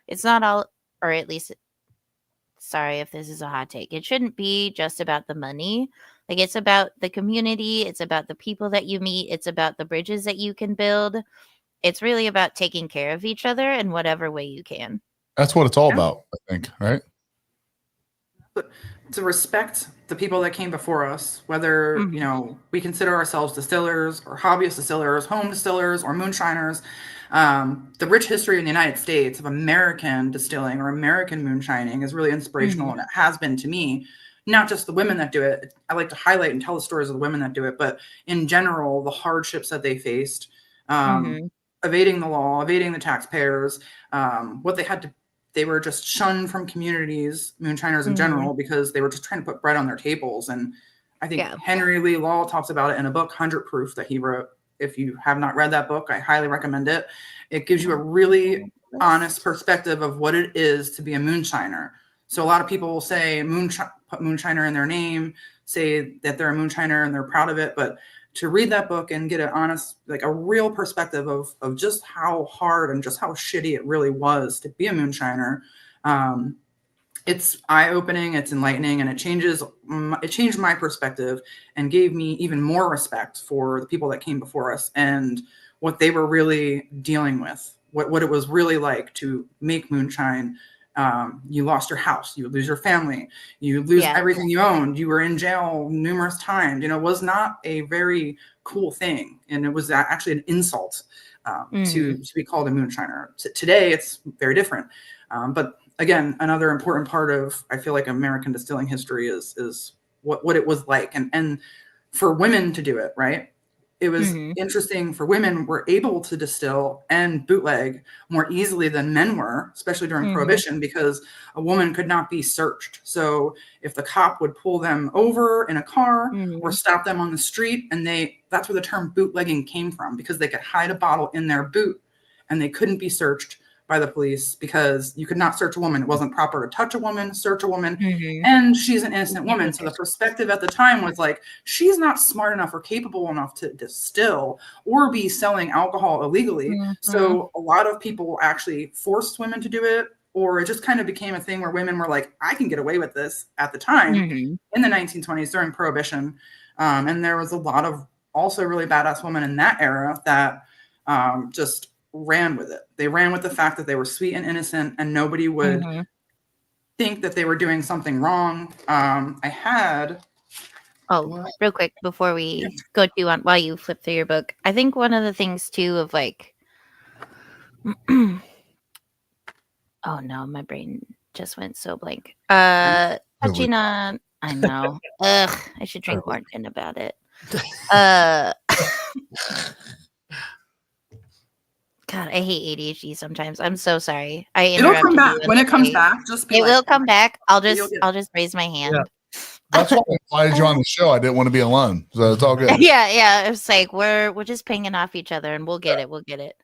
It's not all, or at least, sorry if this is a hot take, it shouldn't be just about the money. Like, it's about the community, it's about the people that you meet, it's about the bridges that you can build. It's really about taking care of each other in whatever way you can. That's what it's all about, I think, right? To respect the people that came before us, whether we consider ourselves distillers or hobbyist distillers, home distillers, or moonshiners. The rich history in the United States of American distilling or American moonshining is really inspirational, and it has been to me. Not just the women that do it. I like to highlight and tell the stories of the women that do it, but in general, the hardships that they faced, evading the law, evading the taxpayers, what they had to. They were just shunned from communities, moonshiners in general, because they were just trying to put bread on their tables. And I think Henry Lee Law talks about it in a book, 100 Proof, that he wrote. If you have not read that book, I highly recommend it. It gives you a really honest perspective of what it is to be a moonshiner. So a lot of people will say put moonshiner in their name, say that they're a moonshiner and they're proud of it. But to read that book and get an honest, like a real perspective of just how hard and just how shitty it really was to be a moonshiner, it's eye-opening, it's enlightening, and it changed my perspective and gave me even more respect for the people that came before us and what they were really dealing with, what it was really like to make moonshine. You lost your house, you would lose your family, you lose everything you owned, you were in jail numerous times. It was not a very cool thing, and it was actually an insult to be called a moonshiner. Today it's very different, but again, another important part of, I feel like, American distilling history is what it was like, and for women to do it, right? It was interesting for women were able to distill and bootleg more easily than men were, especially during Prohibition, because a woman could not be searched. So if the cop would pull them over in a car or stop them on the street, and that's where the term bootlegging came from, because they could hide a bottle in their boot and they couldn't be searched by the police, because you could not search a woman. It wasn't proper to touch a woman, search a woman, and she's an innocent woman. So the perspective at the time was like, she's not smart enough or capable enough to distill or be selling alcohol illegally. So a lot of people actually forced women to do it, or it just kind of became a thing where women were like, I can get away with this at the time in the 1920s during Prohibition. And there was a lot of also really badass women in that era that just ran with it. They ran with the fact that they were sweet and innocent, and nobody would think that they were doing something wrong. Real quick before we go to on while you flip through your book, I think one of the things too of like oh no, my brain just went so blank. Touching on, I know. I should drink more gin about it. God, I hate ADHD sometimes. I'm so sorry. It'll come back when it comes back. It will come back. I'll just raise my hand. Yeah. That's why I invited you on the show. I didn't want to be alone, so it's all good. Yeah. It's like we're just pinging off each other, and we'll get it.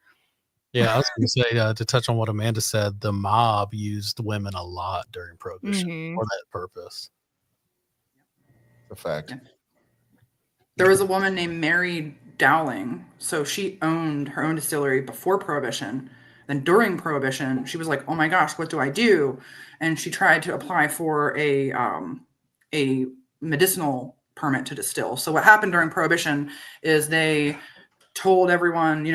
Yeah, I was going to say to touch on what Amanda said, the mob used women a lot during Prohibition for that purpose. A fact. There was a woman named Mary Dowling. So she owned her own distillery before Prohibition. Then during Prohibition, she was like, oh my gosh, what do I do? And she tried to apply for a medicinal permit to distill. So what happened during Prohibition is they told everyone,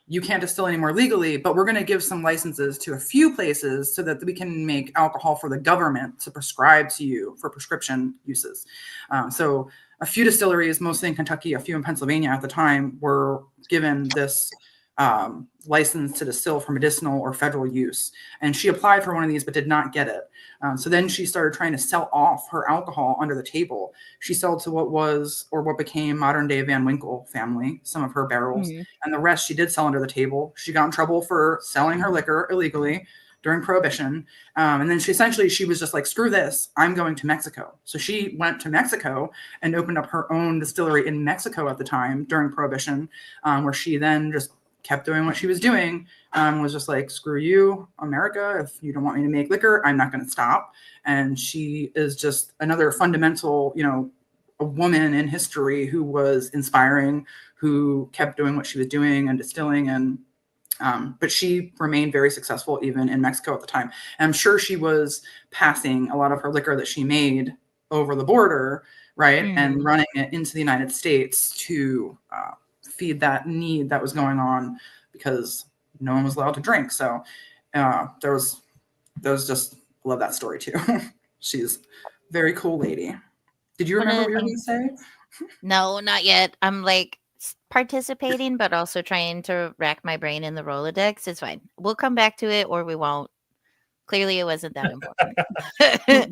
you can't distill anymore legally, but we're going to give some licenses to a few places so that we can make alcohol for the government to prescribe to you for prescription uses. So a few distilleries, mostly in Kentucky, a few in Pennsylvania at the time, were given this license to distill for medicinal or federal use. And she applied for one of these, but did not get it. So then she started trying to sell off her alcohol under the table. She sold to what became modern day Van Winkle family, some of her barrels, and the rest she did sell under the table. She got in trouble for selling her liquor illegally during Prohibition. And then she was just like, screw this, I'm going to Mexico. So she went to Mexico and opened up her own distillery in Mexico at the time during Prohibition, where she then just kept doing what she was doing, was just like, screw you, America. If you don't want me to make liquor, I'm not going to stop. And she is just another fundamental, a woman in history who was inspiring, who kept doing what she was doing and distilling. And but she remained very successful even in Mexico at the time. And I'm sure she was passing a lot of her liquor that she made over the border, right? And running it into the United States to feed that need that was going on because no one was allowed to drink. So there was just, love that story too. She's a very cool lady. Did you remember what you were going to say? No, not yet. I'm like participating, but also trying to rack my brain in the Rolodex. It's fine. We'll come back to it or we won't. Clearly, it wasn't that important.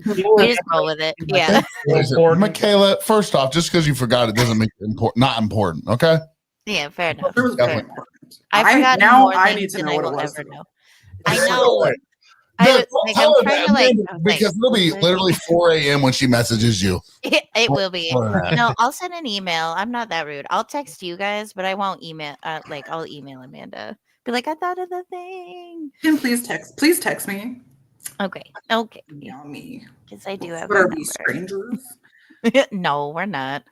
We just roll with it. Yeah. MyKala, first off, just because you forgot it doesn't make it not important. Okay. Yeah, fair enough. It was Fair very enough. important. I forgot now more I things need to than know I what it will was. ever know. I know. I'm trying to like because it'll be literally 4 a.m. when she messages you. It will be. No, I'll send an email. I'm not that rude. I'll text you guys, but I won't email. I'll email Amanda. Be like, I thought of the thing. Then please text me. Okay. Email me. Because I do have. What are we, strangers? No, we're not.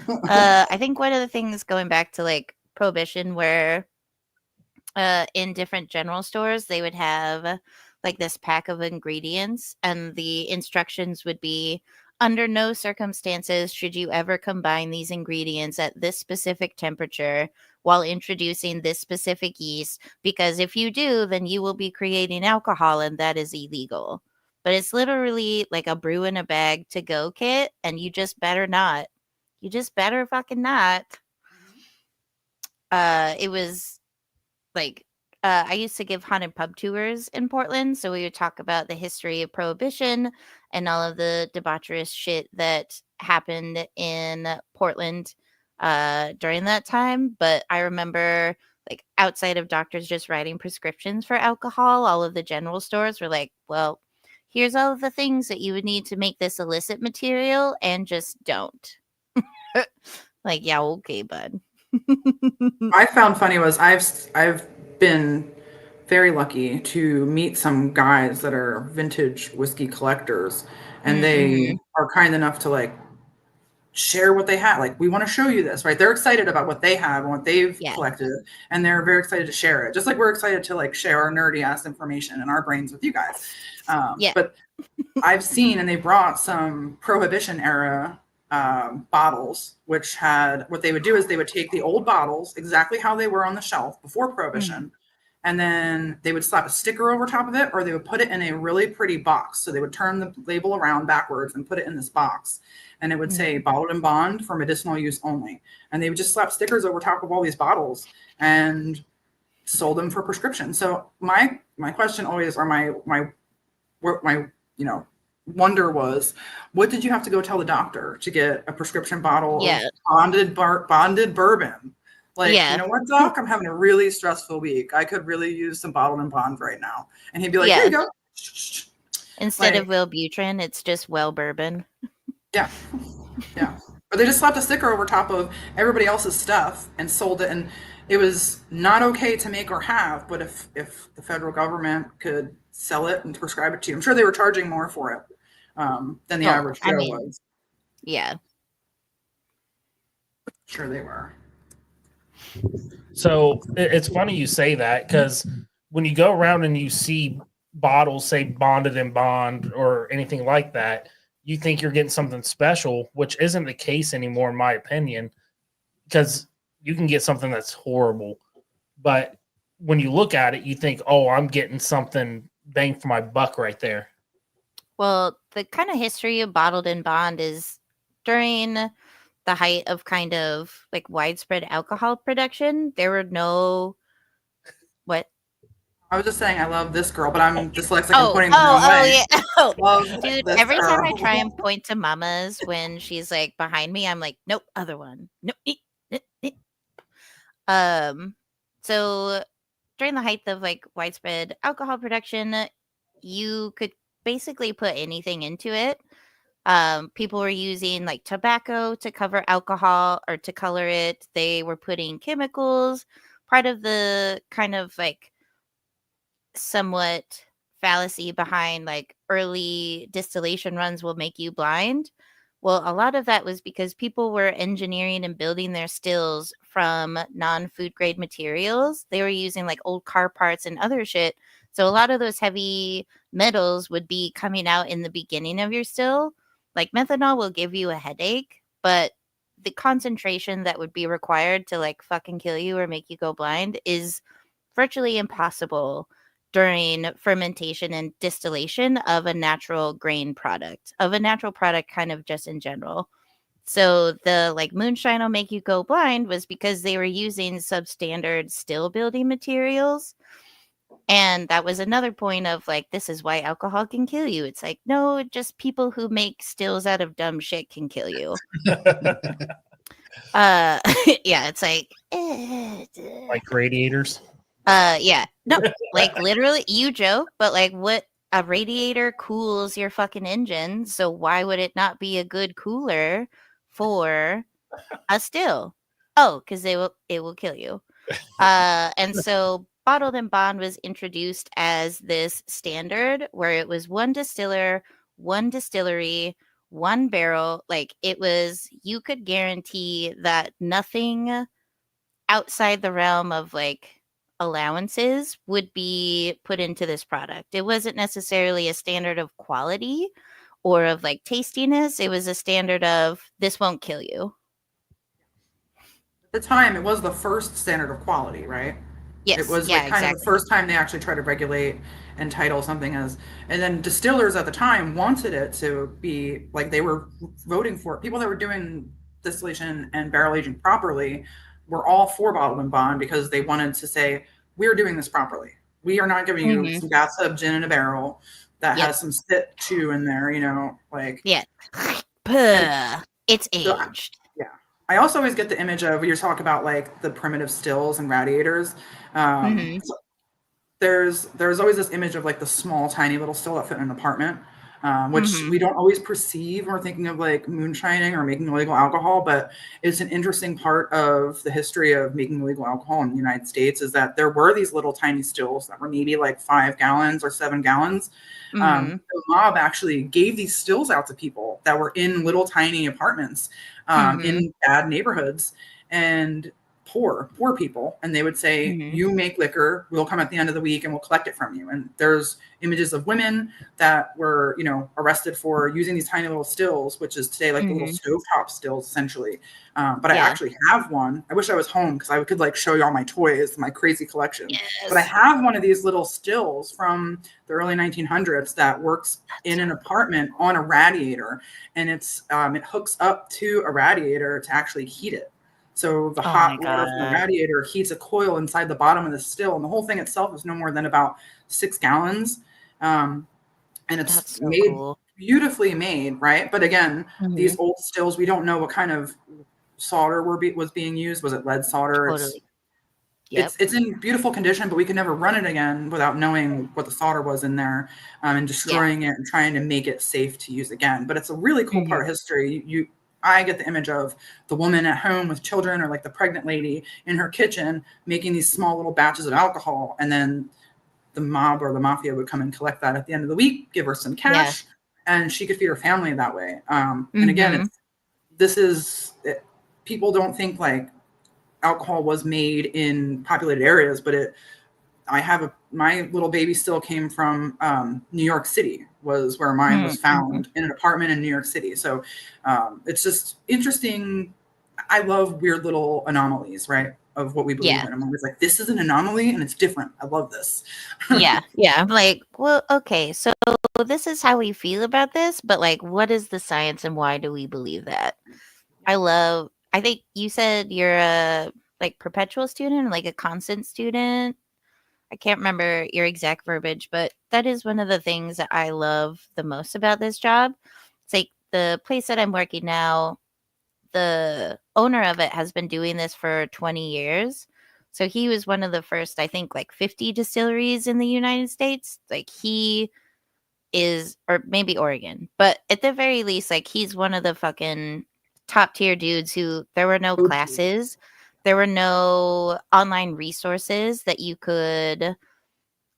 I think one of the things going back to like Prohibition, where in different general stores they would have like this pack of ingredients, and the instructions would be, under no circumstances should you ever combine these ingredients at this specific temperature while introducing this specific yeast, because if you do, then you will be creating alcohol and that is illegal. But it's literally like a brew in a bag to go kit, and you just better not. You just better fucking not. It was like I used to give haunted pub tours in Portland, so we would talk about the history of Prohibition and all of the debaucherous shit that happened in Portland during that time. But I remember, like, outside of doctors just writing prescriptions for alcohol, all of the general stores were like, well, here's all of the things that you would need to make this illicit material, and just don't. Like, yeah, okay, bud. I found funny was I've been very lucky to meet some guys that are vintage whiskey collectors, and they are kind enough to like share what they have. Like, we want to show you this, right? They're excited about what they have and what they've collected, and they're very excited to share it. Just like we're excited to like share our nerdy ass information and our brains with you guys. But I've seen, and they brought some Prohibition era bottles, which had, what they would do is they would take the old bottles exactly how they were on the shelf before Prohibition, and then they would slap a sticker over top of it, or they would put it in a really pretty box. So they would turn the label around backwards and put it in this box, and it would say bottled and bond for medicinal use only. And they would just slap stickers over top of all these bottles and sold them for prescription. So my question always, or my wonder was, what did you have to go tell the doctor to get a prescription bottle of bonded bourbon? Like, you know what, doc, I'm having a really stressful week. I could really use some bottled and bond right now. And he'd be like, here you go. Instead of Wellbutrin, it's just well bourbon. Yeah. Or they just slapped a sticker over top of everybody else's stuff and sold it. And it was not okay to make or have, but if the federal government could sell it and prescribe it to you, I'm sure they were charging more for it than the average Joe was. Yeah. Sure they were. So it's funny you say that, because when you go around and you see bottles say bonded in bond or anything like that, you think you're getting something special, which isn't the case anymore, in my opinion, because you can get something that's horrible. But when you look at it, you think, oh, I'm getting something bang for my buck right there. Well, the kind of history of bottled in bond is during the height of kind of like widespread alcohol production. There were no I was just saying I love this girl, but I'm dyslexic and pointing the wrong way. Dude, every time I try and point to Mama's when she's like behind me, I'm like, nope, other one. Nope. So during the height of like widespread alcohol production, you could basically put anything into it. People were using like tobacco to cover alcohol or to color it. They were putting chemicals. Part of the kind of like somewhat fallacy behind like early distillation runs will make you blind. Well, a lot of that was because people were engineering and building their stills from non-food grade materials. They were using like old car parts and other shit. So a lot of those heavy metals would be coming out in the beginning of your still. Like methanol will give you a headache, but the concentration that would be required to like fucking kill you or make you go blind is virtually impossible during fermentation and distillation of a natural grain product, kind of just in general. So the like moonshine will make you go blind was because they were using substandard still building materials. And that was another point of like, this is why alcohol can kill you. It's like, no, just people who make stills out of dumb shit can kill you. Yeah, it's like Like radiators. Yeah. No, like literally you joke, but like what a radiator cools your fucking engine, so why would it not be a good cooler for a still? Oh, because it will kill you. And so bottled and bond was introduced as this standard where it was one distiller, one distillery, one barrel. Like it was, you could guarantee that nothing outside the realm of like allowances would be put into this product. It wasn't necessarily a standard of quality or of like tastiness. It was a standard of this won't kill you. At the time, it was the first standard of quality, right? Yes. It was yeah, like kind of the first time they actually tried to regulate and title something as, and then distillers at the time wanted it to be like they were voting for it. People that were doing distillation and barrel aging properly were all for bottled and bond because they wanted to say, we're doing this properly. We are not giving you some bathtub gin in a barrel that has some spit chew in there, you know, like. Yeah. It's aged. Yeah. I also always get the image of, you're talking about like the primitive stills and radiators. So there's always this image of like the small, tiny little still that fit in an apartment, which we don't always perceive when we're thinking of like moonshining or making illegal alcohol. But it's an interesting part of the history of making illegal alcohol in the United States is that there were these little tiny stills that were maybe like 5 gallons or 7 gallons. The mob actually gave these stills out to people that were in little tiny apartments in bad neighborhoods and poor people, and they would say, you make liquor, we'll come at the end of the week and we'll collect it from you. And there's images of women that were, you know, arrested for using these tiny little stills, which is today like the little stovetop stills essentially. But I actually have one. I wish I was home because I could like show you all my toys, my crazy collection. But I have one of these little stills from the early 1900s that works in an apartment on a radiator, and it's it hooks up to a radiator to actually heat it. So the hot water from the radiator heats a coil inside the bottom of the still, and the whole thing itself is no more than about 6 gallons. And it's so made beautifully made, right? But again, these old stills, we don't know what kind of solder was being used. Was it lead solder? Totally. It's in beautiful condition, but we can never run it again without knowing what the solder was in there and destroying it and trying to make it safe to use again. But it's a really cool part of history. I get the image of the woman at home with children, or like the pregnant lady in her kitchen making these small little batches of alcohol, and then the mob or the mafia would come and collect that at the end of the week, give her some cash, and she could feed her family that way. And again, people don't think like alcohol was made in populated areas, but my little baby still came from New York City, was where mine was found in an apartment in New York City. So it's just interesting. I love weird little anomalies, right, of what we believe in. I'm always like, this is an anomaly and it's different. I love this. Yeah. I'm like, well, okay, so this is how we feel about this, but like, what is the science and why do we believe that? I think you said you're a like perpetual student, like a constant student. I can't remember your exact verbiage, but that is one of the things that I love the most about this job. It's like the place that I'm working now, the owner of it has been doing this for 20 years. So he was one of the first, I think, like 50 distilleries in the United States. Like he is, or maybe Oregon, but at the very least, like he's one of the fucking top tier dudes who there were no classes. There were no online resources that you could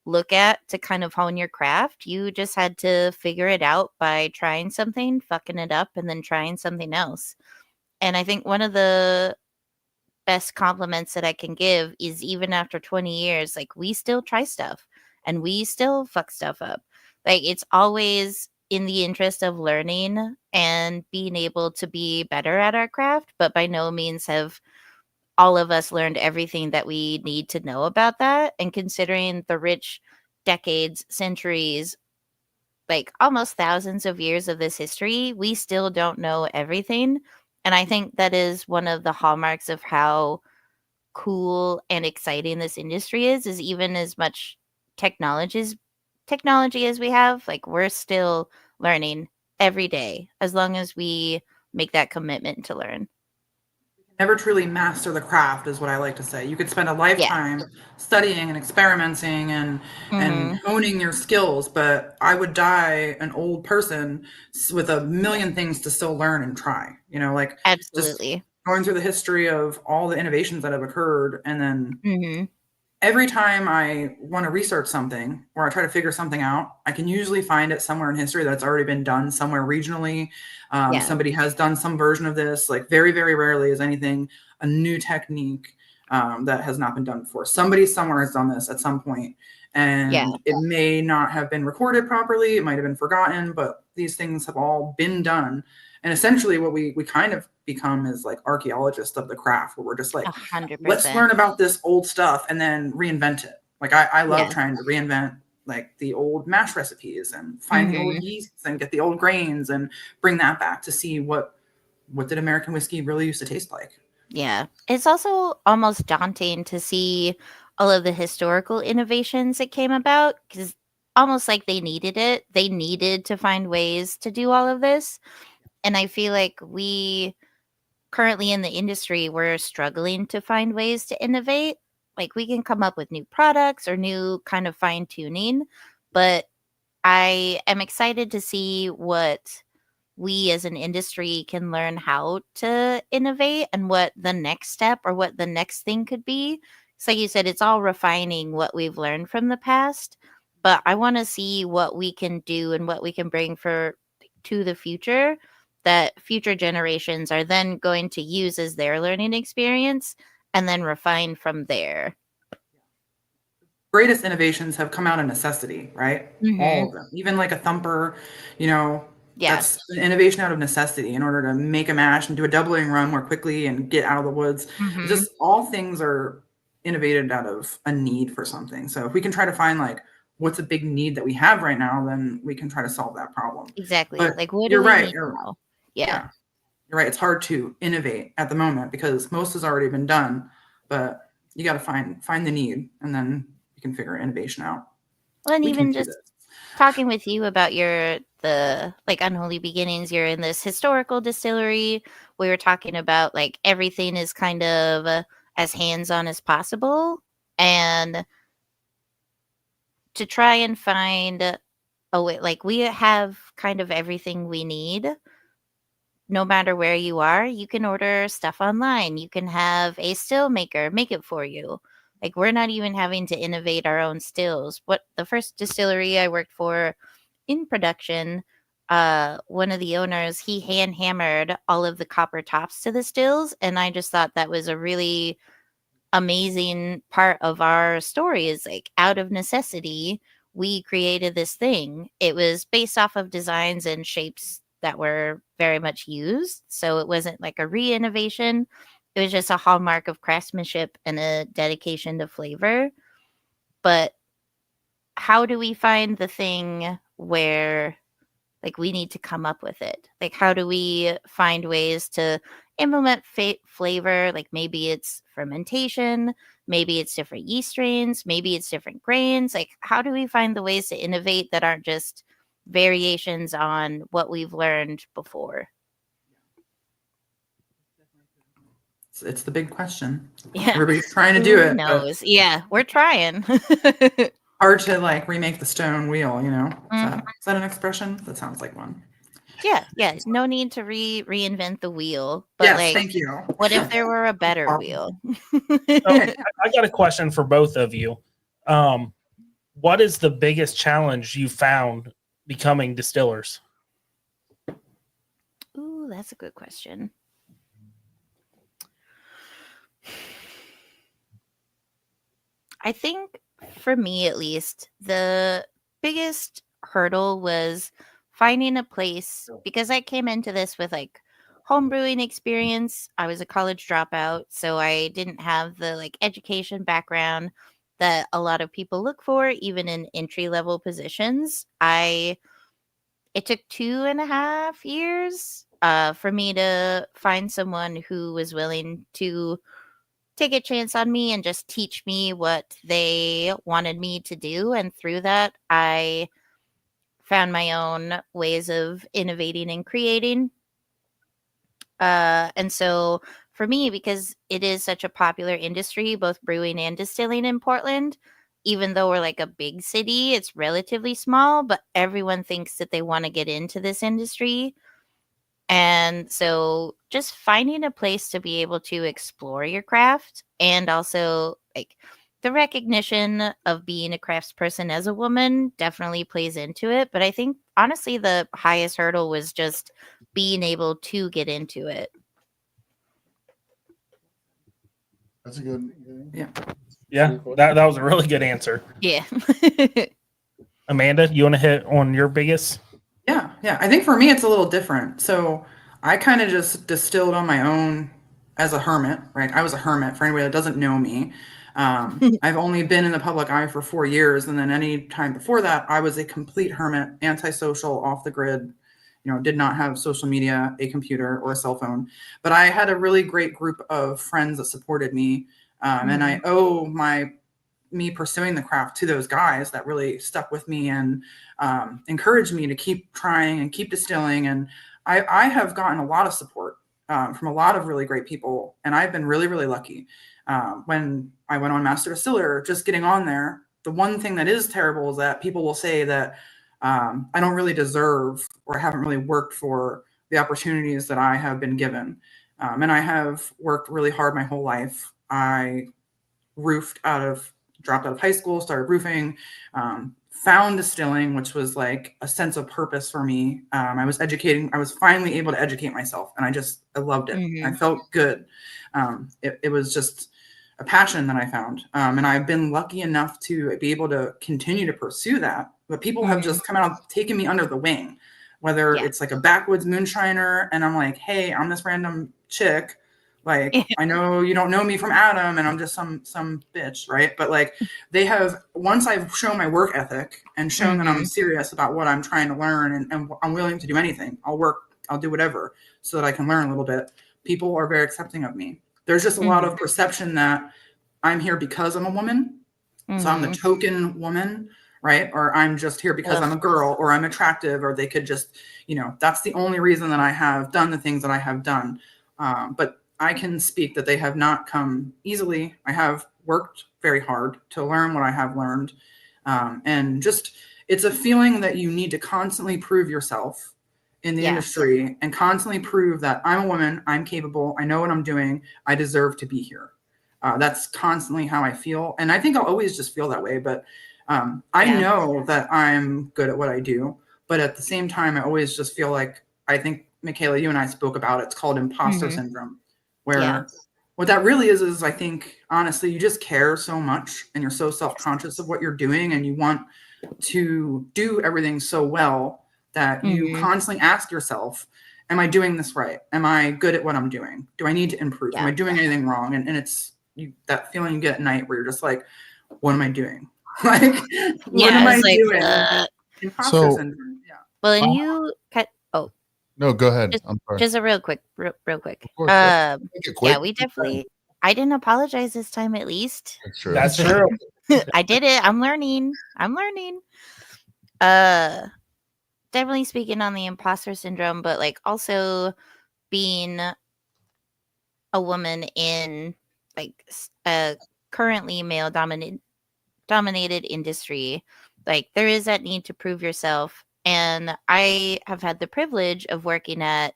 look at to kind of hone your craft. You just had to figure it out by trying something, fucking it up, and then trying something else. And I think one of the best compliments that I can give is even after 20 years, like we still try stuff and we still fuck stuff up. Like it's always in the interest of learning and being able to be better at our craft, but by no means have all of us learned everything that we need to know about that. And considering the rich decades, centuries, like almost thousands of years of this history, we still don't know everything. And I think that is one of the hallmarks of how cool and exciting this industry is even as much technology as we have, like we're still learning every day as long as we make that commitment to learn. Never truly master the craft is what I like to say. You could spend a Yeah. lifetime studying and experimenting and Mhm. honing your skills, but I would die an old person with a million things to still learn and try. You know, like just Absolutely. going through the history of all the innovations that have occurred, and then Mhm. every time I want to research something or I try to figure something out, I can usually find it somewhere in history that's already been done somewhere regionally. Yeah. Somebody has done some version of this. Like very, very rarely is anything a new technique that has not been done before. Somebody somewhere has done this at some point, and Yeah. it may not have been recorded properly. It might have been forgotten, but these things have all been done. And essentially what we kind of become is like archaeologists of the craft, where we're just like, let's 100%. learn about this old stuff and then reinvent it. Like I love Yeah. trying to reinvent like the old mash recipes and find the old Mhm. yeasts and get the old grains and bring that back to see what did American whiskey really used to taste like. Yeah. It's also almost daunting to see all of the historical innovations that came about, because almost like they needed it. They needed to find ways to do all of this. And I feel like we currently in the industry, we're struggling to find ways to innovate. Like we can come up with new products or new kind of fine tuning, but I am excited to see what we as an industry can learn how to innovate and what the next step or what the next thing could be. So, like you said, it's all refining what we've learned from the past, but I want to see what we can do and what we can bring for to the future that future generations are then going to use as their learning experience and then refine from there. Greatest innovations have come out of necessity, right? All Mhm. of them. Even like a thumper, you know, Yeah. that's an innovation out of necessity in order to make a mash and do a doubling run more quickly and get out of the woods. Mhm. Just all things are innovated out of a need for something. So if we can try to find like what's a big need that we have right now, then we can try to solve that problem. Exactly. But Like, what do you're we right. need now? Yeah. Yeah, you're right. It's hard to innovate at the moment because most has already been done, but you got to find the need, and then you can figure innovation out. Well, and We can even do just this. talking with you about the like unholy beginnings, you're in this historical distillery. We were talking about like everything is kind of as hands-on as possible, and to try and find a way, like we have kind of everything we need. No matter where you are, you can order stuff online. You can have a still maker make it for you. Like we're not even having to innovate our own stills. What the first distillery I worked for in production, one of the owners, he hand hammered all of the copper tops to the stills, and I just thought that was a really amazing part of our story. Is like out of necessity we created this thing. It was based off of designs and shapes that were very much used, so it wasn't like a re-innovation. It was just a hallmark of craftsmanship and a dedication to flavor. But how do we find the thing where like we need to come up with it? Like how do we find ways to implement flavor? Like maybe it's fermentation, maybe it's different yeast strains, maybe it's different grains. Like how do we find the ways to innovate that aren't just variations on what we've learned before? It's the big question. Yeah. Everybody's trying to do Who it, but knows? Yeah, we're trying. hard to like remake the stone wheel. You know, Mhm. is that an expression? That sounds like one. Yeah, yeah. No need to reinvent the wheel, but Yes, like, thank you. what if there were a better Awesome. wheel? So I got a question for both of you. What is the biggest challenge you found becoming distillers? Ooh, that's a good question. I think for me, at least, the biggest hurdle was finding a place, because I came into this with like home brewing experience. I was a college dropout, so I didn't have the like education background that a lot of people look for, even in entry level positions. It took 2.5 years for me to find someone who was willing to take a chance on me and just teach me what they wanted me to do. And through that, I found my own ways of innovating and creating. And so for me, because it is such a popular industry, both brewing and distilling in Portland, even though we're like a big city, it's relatively small, but everyone thinks that they want to get into this industry. And so just finding a place to be able to explore your craft, and also like the recognition of being a craftsperson as a woman definitely plays into it. But I think honestly, the highest hurdle was just being able to get into it. That's a good. Yeah. Yeah, that was a really good answer. Yeah. Amanda, you want to hit on your biggest? Yeah. I think for me, it's a little different. So I kind of just distilled on my own as a hermit, right? I was a hermit for anybody that doesn't know me. I've only been in the public eye for 4 years. And then any time before that, I was a complete hermit, antisocial, off the grid, did not have social media, a computer, or a cell phone. But I had a really great group of friends that supported me. And I owe me pursuing the craft to those guys that really stuck with me and encouraged me to keep trying and keep distilling. And I have gotten a lot of support from a lot of really great people. And I've been really, really lucky. When I went on Master Distiller, just getting on there, the one thing that is terrible is that people will say that I don't really deserve, or haven't really worked for the opportunities that I have been given. And I have worked really hard my whole life. I dropped out of high school, started roofing, found distilling, which was like a sense of purpose for me. I was finally able to educate myself, and I loved it. I felt good. It was just a passion that I found. And I've been lucky enough to be able to continue to pursue that. But people have just come out, taken me under the wing, whether it's like a backwoods moonshiner, and I'm like, hey, I'm this random chick. Like, I know you don't know me from Adam, and I'm just some bitch, right? But like, once I've shown my work ethic and shown that I'm serious about what I'm trying to learn, and I'm willing to do anything. I'll do whatever so that I can learn a little bit. People are very accepting of me. There's just a lot of perception that I'm here because I'm a woman. So I'm the token woman, right? Or I'm just here because I'm a girl, or I'm attractive, or they could just, that's the only reason that I have done the things that I have done. But I can speak that they have not come easily. I have worked very hard to learn what I have learned. And just, it's a feeling that you need to constantly prove yourself in the industry, and constantly prove that I'm a woman, I'm capable, I know what I'm doing, I deserve to be here. That's constantly how I feel. And I think I'll always just feel that way. But I know that I'm good at what I do. But at the same time, I always just feel like, I think, MyKala, you and I spoke about it. It's called imposter syndrome, where what that really is I think, honestly, you just care so much, and you're so self-conscious of what you're doing, and you want to do everything so well that you constantly ask yourself, am I doing this right? Am I good at what I'm doing? Do I need to improve? Am I doing anything wrong? And it's that feeling you get at night where you're just like, what am I doing? Like, what am I doing? Imposter syndrome. Yeah. Well, and you cut. Oh, no, go ahead. I'm sorry. Just a real quick. Of course, make it quick. Yeah, we definitely. I didn't apologize this time, at least. That's true. That's true. I did it. I'm learning. Definitely speaking on the imposter syndrome, but like also being a woman in like a currently male dominated industry, like there is that need to prove yourself. And I have had the privilege of working at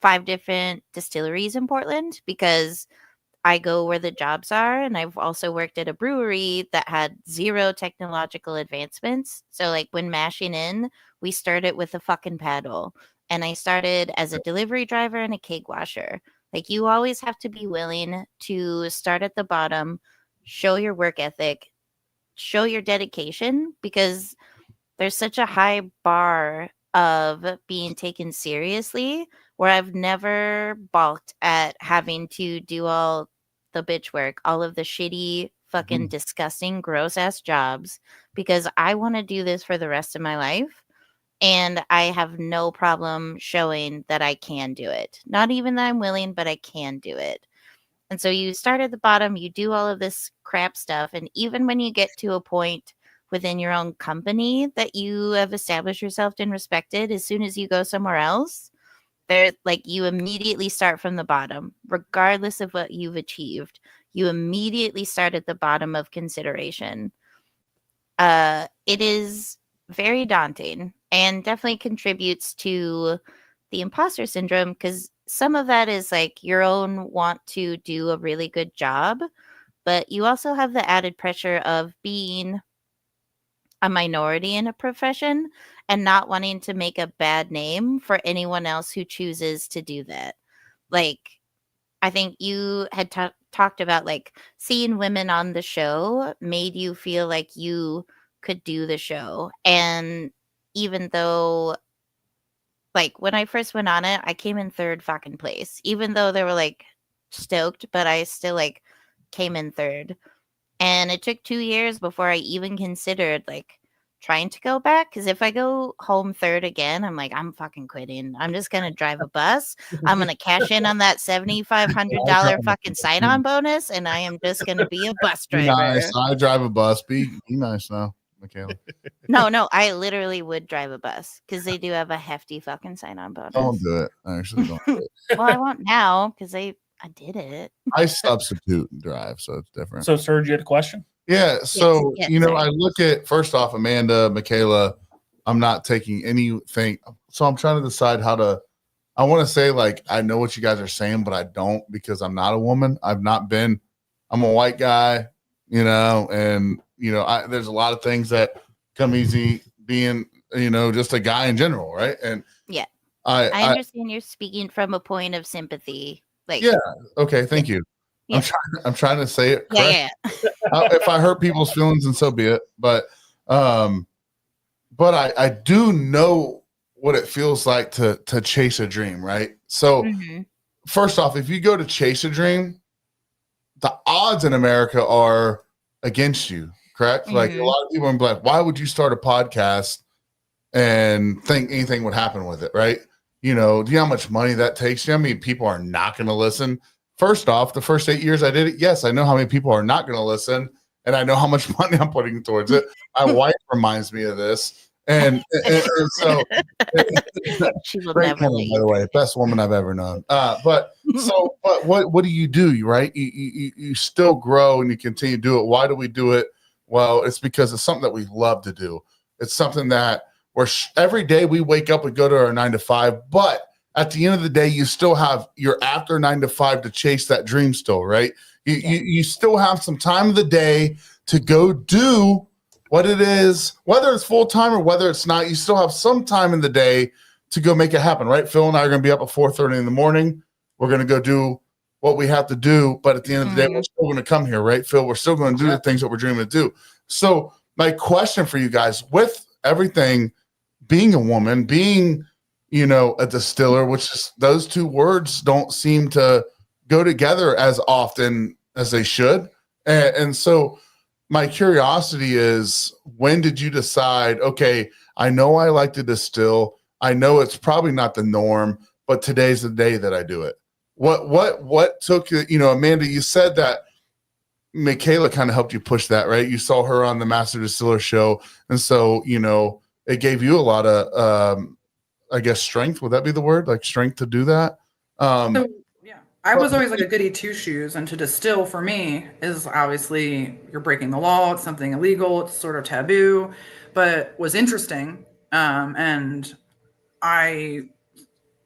5 different distilleries in Portland, because I go where the jobs are. And I've also worked at a brewery that had 0 technological advancements. So like when mashing in, we started with a fucking paddle. And I started as a delivery driver and a keg washer. Like, you always have to be willing to start at the bottom, show your work ethic, show your dedication, because there's such a high bar of being taken seriously, where I've never balked at having to do all the bitch work, all of the shitty, fucking disgusting, gross ass jobs, because I want to do this for the rest of my life. And I have no problem showing that I can do it. Not even that I'm willing, but I can do it. And so you start at the bottom, you do all of this crap stuff. And even when you get to a point within your own company that you have established yourself and respected, as soon as you go somewhere else, there, like, you immediately start from the bottom, regardless of what you've achieved. You immediately start at the bottom of consideration. It is very daunting and definitely contributes to the imposter syndrome, because some of that is like your own want to do a really good job, but you also have the added pressure of being a minority in a profession and not wanting to make a bad name for anyone else who chooses to do that. Like, I think you had talked about, like, seeing women on the show made you feel like you could do the show. And even though, like, when I first went on it, I came in third fucking place, even though they were like stoked, but I still like came in third. And it took 2 years before I even considered like trying to go back. Because if I go home third again, I'm like, I'm fucking quitting. I'm just going to drive a bus. I'm going to cash in on that $7,500 fucking sign on bonus. And I am just going to be a bus Be driver. nice. I drive a bus. Be nice now, MyKala. No, I literally would drive a bus because they do have a hefty fucking sign on bonus. Don't do it. Actually, don't do it. Well, I won't now because I did it. I substitute and drive, so it's different. So, Serge, you had a question? Yeah. So, Yes, you know, sorry. I look at, first off, Amanda, MyKala, I'm not taking anything. So I'm trying to decide how to, I want to say, like, I know what you guys are saying, but I don't, because I'm not a woman. I'm a white guy, you know, and, you know, there's a lot of things that come easy being, you know, just a guy in general. Right. And Yeah. I understand you're speaking from a point of sympathy. Like, yeah. Okay. Thank you. Yeah. I'm trying to say it correct. Yeah. If I hurt people's feelings, and so be it. But I do know what it feels like to chase a dream, right? So first off, if you go to chase a dream, the odds in America are against you, correct? Like, a lot of people are like, why would you start a podcast and think anything would happen with it, right? You know, do you know how much money that takes? Do you know how many people are not going to listen? First off, the first 8 years I did it, yes, I know how many people are not going to listen, and I know how much money I'm putting towards it. My wife reminds me of this. And so She will great never woman, leave. by the way, best woman I've ever known. But what do you do, right? You still grow and you continue to do it. Why do we do it? Well, it's because it's something that we love to do. It's something that every day we wake up and go to our 9 to 5, but at the end of the day, you still have your after 9 to 5 to chase that dream still, right? You still have some time of the day to go do what it is, whether it's full time or whether it's not. You still have some time in the day to go make it happen, right? Phil and I are going to be up at 4:30 in the morning. We're going to go do what we have to do, but at the end of the day, we're still going to come here, right, Phil? We're still going to do the things that we're dreaming to do. So my question for you guys, with everything, being a woman, being, you know, a distiller, which is, those two words don't seem to go together as often as they should. And so my curiosity is, when did you decide, okay, I know I like to distill. I know it's probably not the norm, but today's the day that I do it. What took, you know, Amanda, you said that MyKala kind of helped you push that, right? You saw her on the Master Distiller show. And so, you know, it gave you a lot of, I guess, strength. Would that be the word? Like, strength to do that? So, yeah, I was always like a goody two shoes, and to distill for me is obviously you're breaking the law. It's something illegal. It's sort of taboo, but was interesting. And I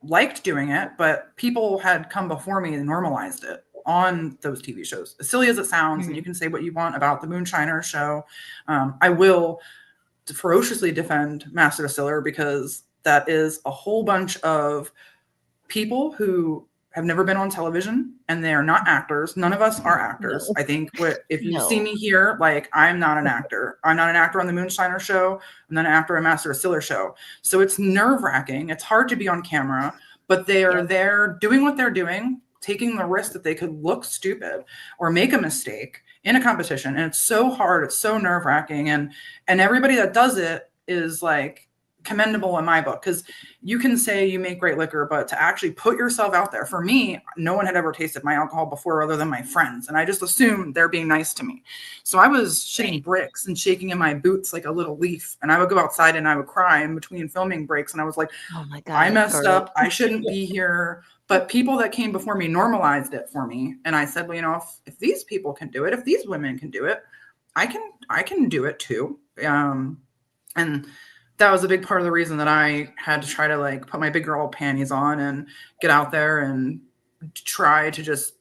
liked doing it, but people had come before me and normalized it on those TV shows. As silly as it sounds, and you can say what you want about the Moonshiner show, I will ferociously defend Master Distiller, because that is a whole bunch of people who have never been on television, and they are not actors. None of us are actors. I think if you see me here, like, I'm not an actor. I'm not an actor on the Moonshiner show. I'm not an actor on Master Distiller show. So it's nerve-wracking. It's hard to be on camera, but they are there doing what they're doing, taking the risk that they could look stupid or make a mistake in a competition. And it's so hard. It's so nerve-wracking. And everybody that does it is like commendable in my book, because you can say you make great liquor, but to actually put yourself out there, for me, no one had ever tasted my alcohol before other than my friends, and I just assumed they're being nice to me. So I was shitting bricks and shaking in my boots like a little leaf, and I would go outside and I would cry in between filming breaks, and I was like, oh my God, I messed up, I shouldn't be here. But people that came before me normalized it for me, and I said, well, you know, if these people can do it, if these women can do it, I can do it too. And that was a big part of the reason that I had to try to like put my big girl panties on and get out there and try to just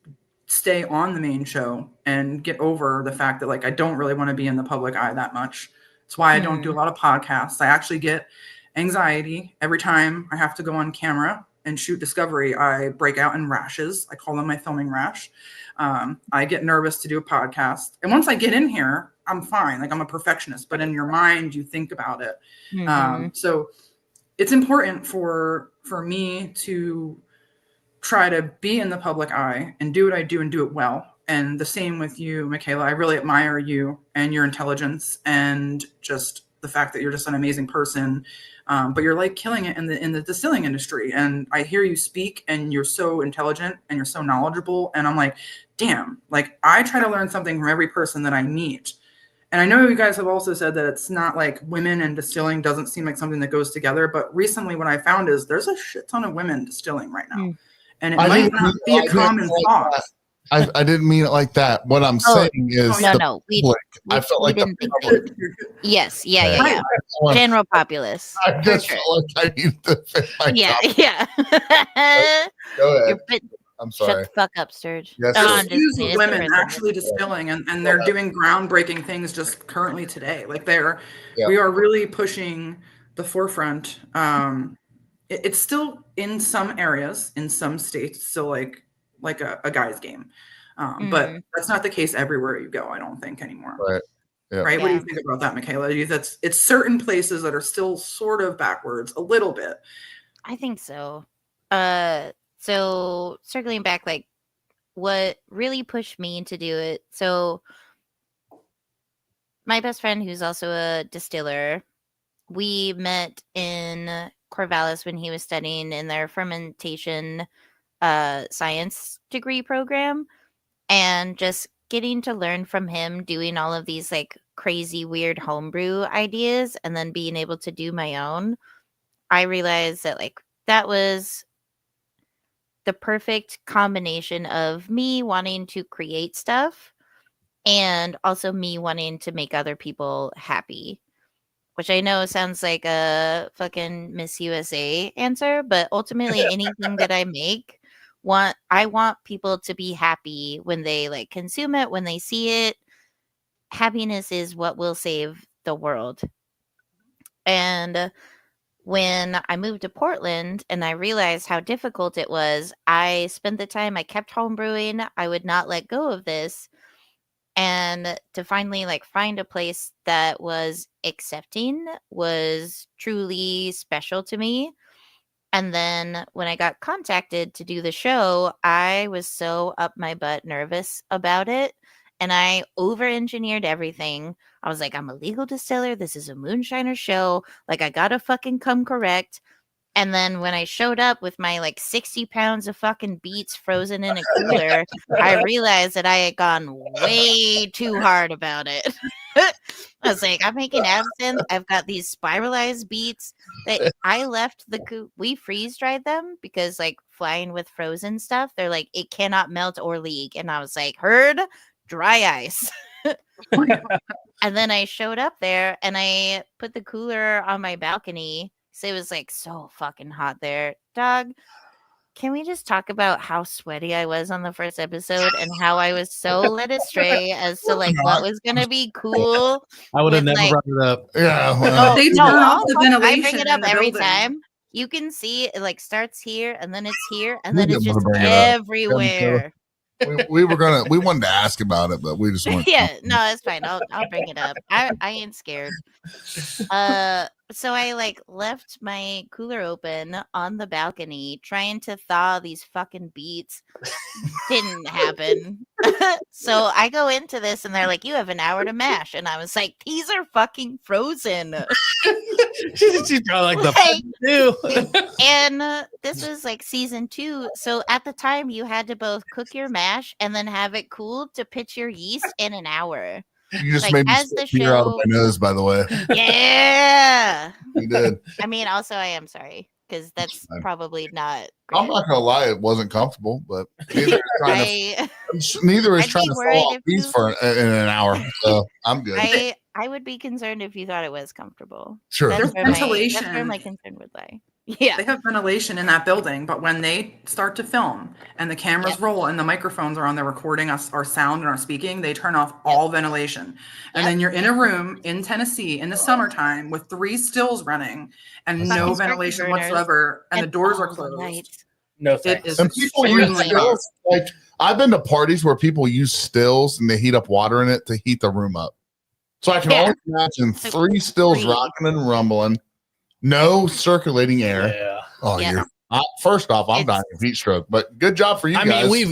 stay on the main show and get over the fact that like I don't really want to be in the public eye that much. That's why I don't do a lot of podcasts. I actually get anxiety every time I have to go on camera and shoot Discovery. I break out in rashes. I call them my filming rash. I get nervous to do a podcast. And once I get in here, I'm fine. Like, I'm a perfectionist, but in your mind, you think about it. So it's important for me to try to be in the public eye and do what I do and do it well. And the same with you, MyKala. I really admire you and your intelligence and just the fact that you're just an amazing person. But you're like killing it in the distilling industry. And I hear you speak and you're so intelligent and you're so knowledgeable. And I'm like, damn, like I try to learn something from every person that I meet. And I know you guys have also said that it's not like women and distilling doesn't seem like something that goes together. But recently what I found is there's a shit ton of women distilling right now. And it might not be a common thought. I didn't mean it like that. What I'm saying is I felt like didn't think that. Yes. Yeah. General populace. I just felt like I need to fit my Go ahead. I'm sorry. Shut the fuck up, Sturge. Yes, there's women actually distilling, and they're doing groundbreaking things just currently today. Like we are really pushing the forefront. It's still in some areas, in some states, still like a guy's game. But that's not the case everywhere you go, I don't think, anymore. Right. Yeah. Right? What do you think about that, MyKala? It's certain places that are still sort of backwards a little bit. I think so. So circling back, like what really pushed me to do it. So my best friend, who's also a distiller, we met in Corvallis when he was studying in their fermentation science degree program, and just getting to learn from him, doing all of these like crazy weird homebrew ideas and then being able to do my own. I realized that like that was the perfect combination of me wanting to create stuff and also me wanting to make other people happy, which I know sounds like a fucking Miss USA answer, but ultimately anything that I make, I want people to be happy when they like consume it, when they see it. Happiness is what will save the world. And when I moved to Portland and I realized how difficult it was, I spent the time, I kept home brewing. I would not let go of this. And to finally like find a place that was accepting was truly special to me. And then when I got contacted to do the show, I was so up my butt nervous about it. And I over-engineered everything. I was like, I'm a legal distiller. This is a moonshiner show. Like, I gotta fucking come correct. And then when I showed up with my like 60 pounds of fucking beets frozen in a cooler, I realized that I had gone way too hard about it. I was like, I'm making absinthe. I've got these spiralized beets that I left we freeze dried them because like flying with frozen stuff, they're like, it cannot melt or leak. And I was like, heard, dry ice. And then I showed up there and I put the cooler on my balcony. So it was like so fucking hot there. Dog, can we just talk about how sweaty I was on the first episode and how I was so led astray as to like what was gonna be cool? I would have never brought it up. Yeah. Well. They turn off the ventilation. I bring it up every time. You can see it like starts here and then it's here and We then it's didn't just wanna bring it up. everywhere. We wanted to ask about it, but we just went. Yeah, no, it's fine. I'll bring it up. I ain't scared. So I like left my cooler open on the balcony trying to thaw these fucking beets. Didn't happen. So I go into this and they're like, you have an hour to mash. And I was like, these are fucking frozen. She's probably like the Like, do. and this was like season 2. So at the time you had to both cook your mash and then have it cooled to pitch your yeast in an hour. You just Like, made me as the spit beer out of show- my nose, by the way. Yeah. You did. I mean, also I am sorry because that's fine. probably not I'm great. not gonna lie, it wasn't comfortable, but neither is I'd trying be to worried thaw if these you- for in an hour. So I'm good. I would be concerned if you thought it was comfortable. Sure. That's There's where, that's ventilation. where my concern would lie. Yeah. They have ventilation in that building, but when they start to film and the cameras Yep. roll and the microphones are on, they're recording us, our sound and our speaking, they turn off all ventilation. And then you're in a room in Tennessee in the summertime with 3 stills running and Fucking no circuit ventilation burners whatsoever, and the doors are all the closed. lights. No It thanks. is And people use extremely rough. stills. Like I've been to parties where people use stills and they heat up water in it to heat the room up. So I can Yeah. only imagine 3 stills 3. rocking and rumbling, no circulating air. Yeah. Oh, Yeah. first off, I'm It's- dying of heat stroke, but good job for you I guys. mean,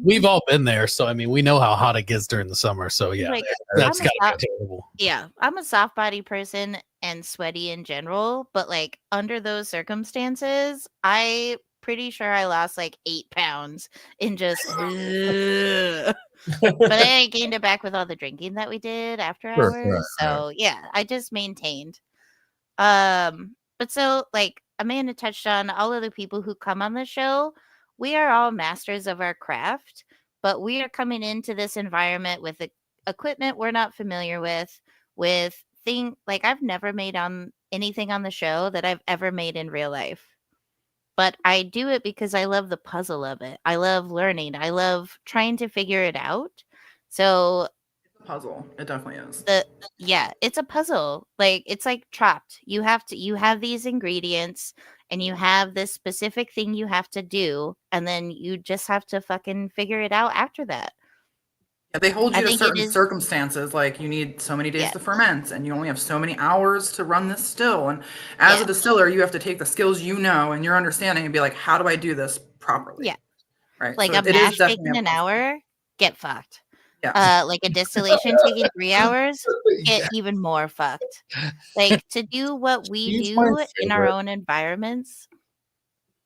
we've all been there, so I mean, we know how hot it gets during the summer. So yeah, Like, that's I'm a gotta be terrible. Yeah, I'm a soft body person and sweaty in general, but like under those circumstances, I pretty sure I lost like 8 pounds in just but I gained it back with all the drinking that we did after Sure, hours. right, So yeah, I just maintained. But so like Amanda touched on all of the people who come on the show, we are all masters of our craft, but we are coming into this environment with equipment we're not familiar with thing like I've never made on anything on the show that I've ever made in real life. But I do it because I love the puzzle of it. I love learning. I love trying to figure it out. So It's a puzzle. It definitely is. it's a puzzle. Like it's like Chopped. You have these ingredients and you have this specific thing you have to do, and then you just have to fucking figure it out after that. Yeah, they hold I you to think it certain is- circumstances, like you need so many days Yeah. to ferment, and you only have so many hours to run this still. And as Yeah. a distiller, you have to take the skills you know and your understanding and be like, how do I do this properly? Yeah. Right. Like So a it is mash definitely taking a an puzzle. hour, get fucked. Yeah. Like a distillation taking 3 hours, get even more fucked. Like to do what we He's my do in our favorite. own environments.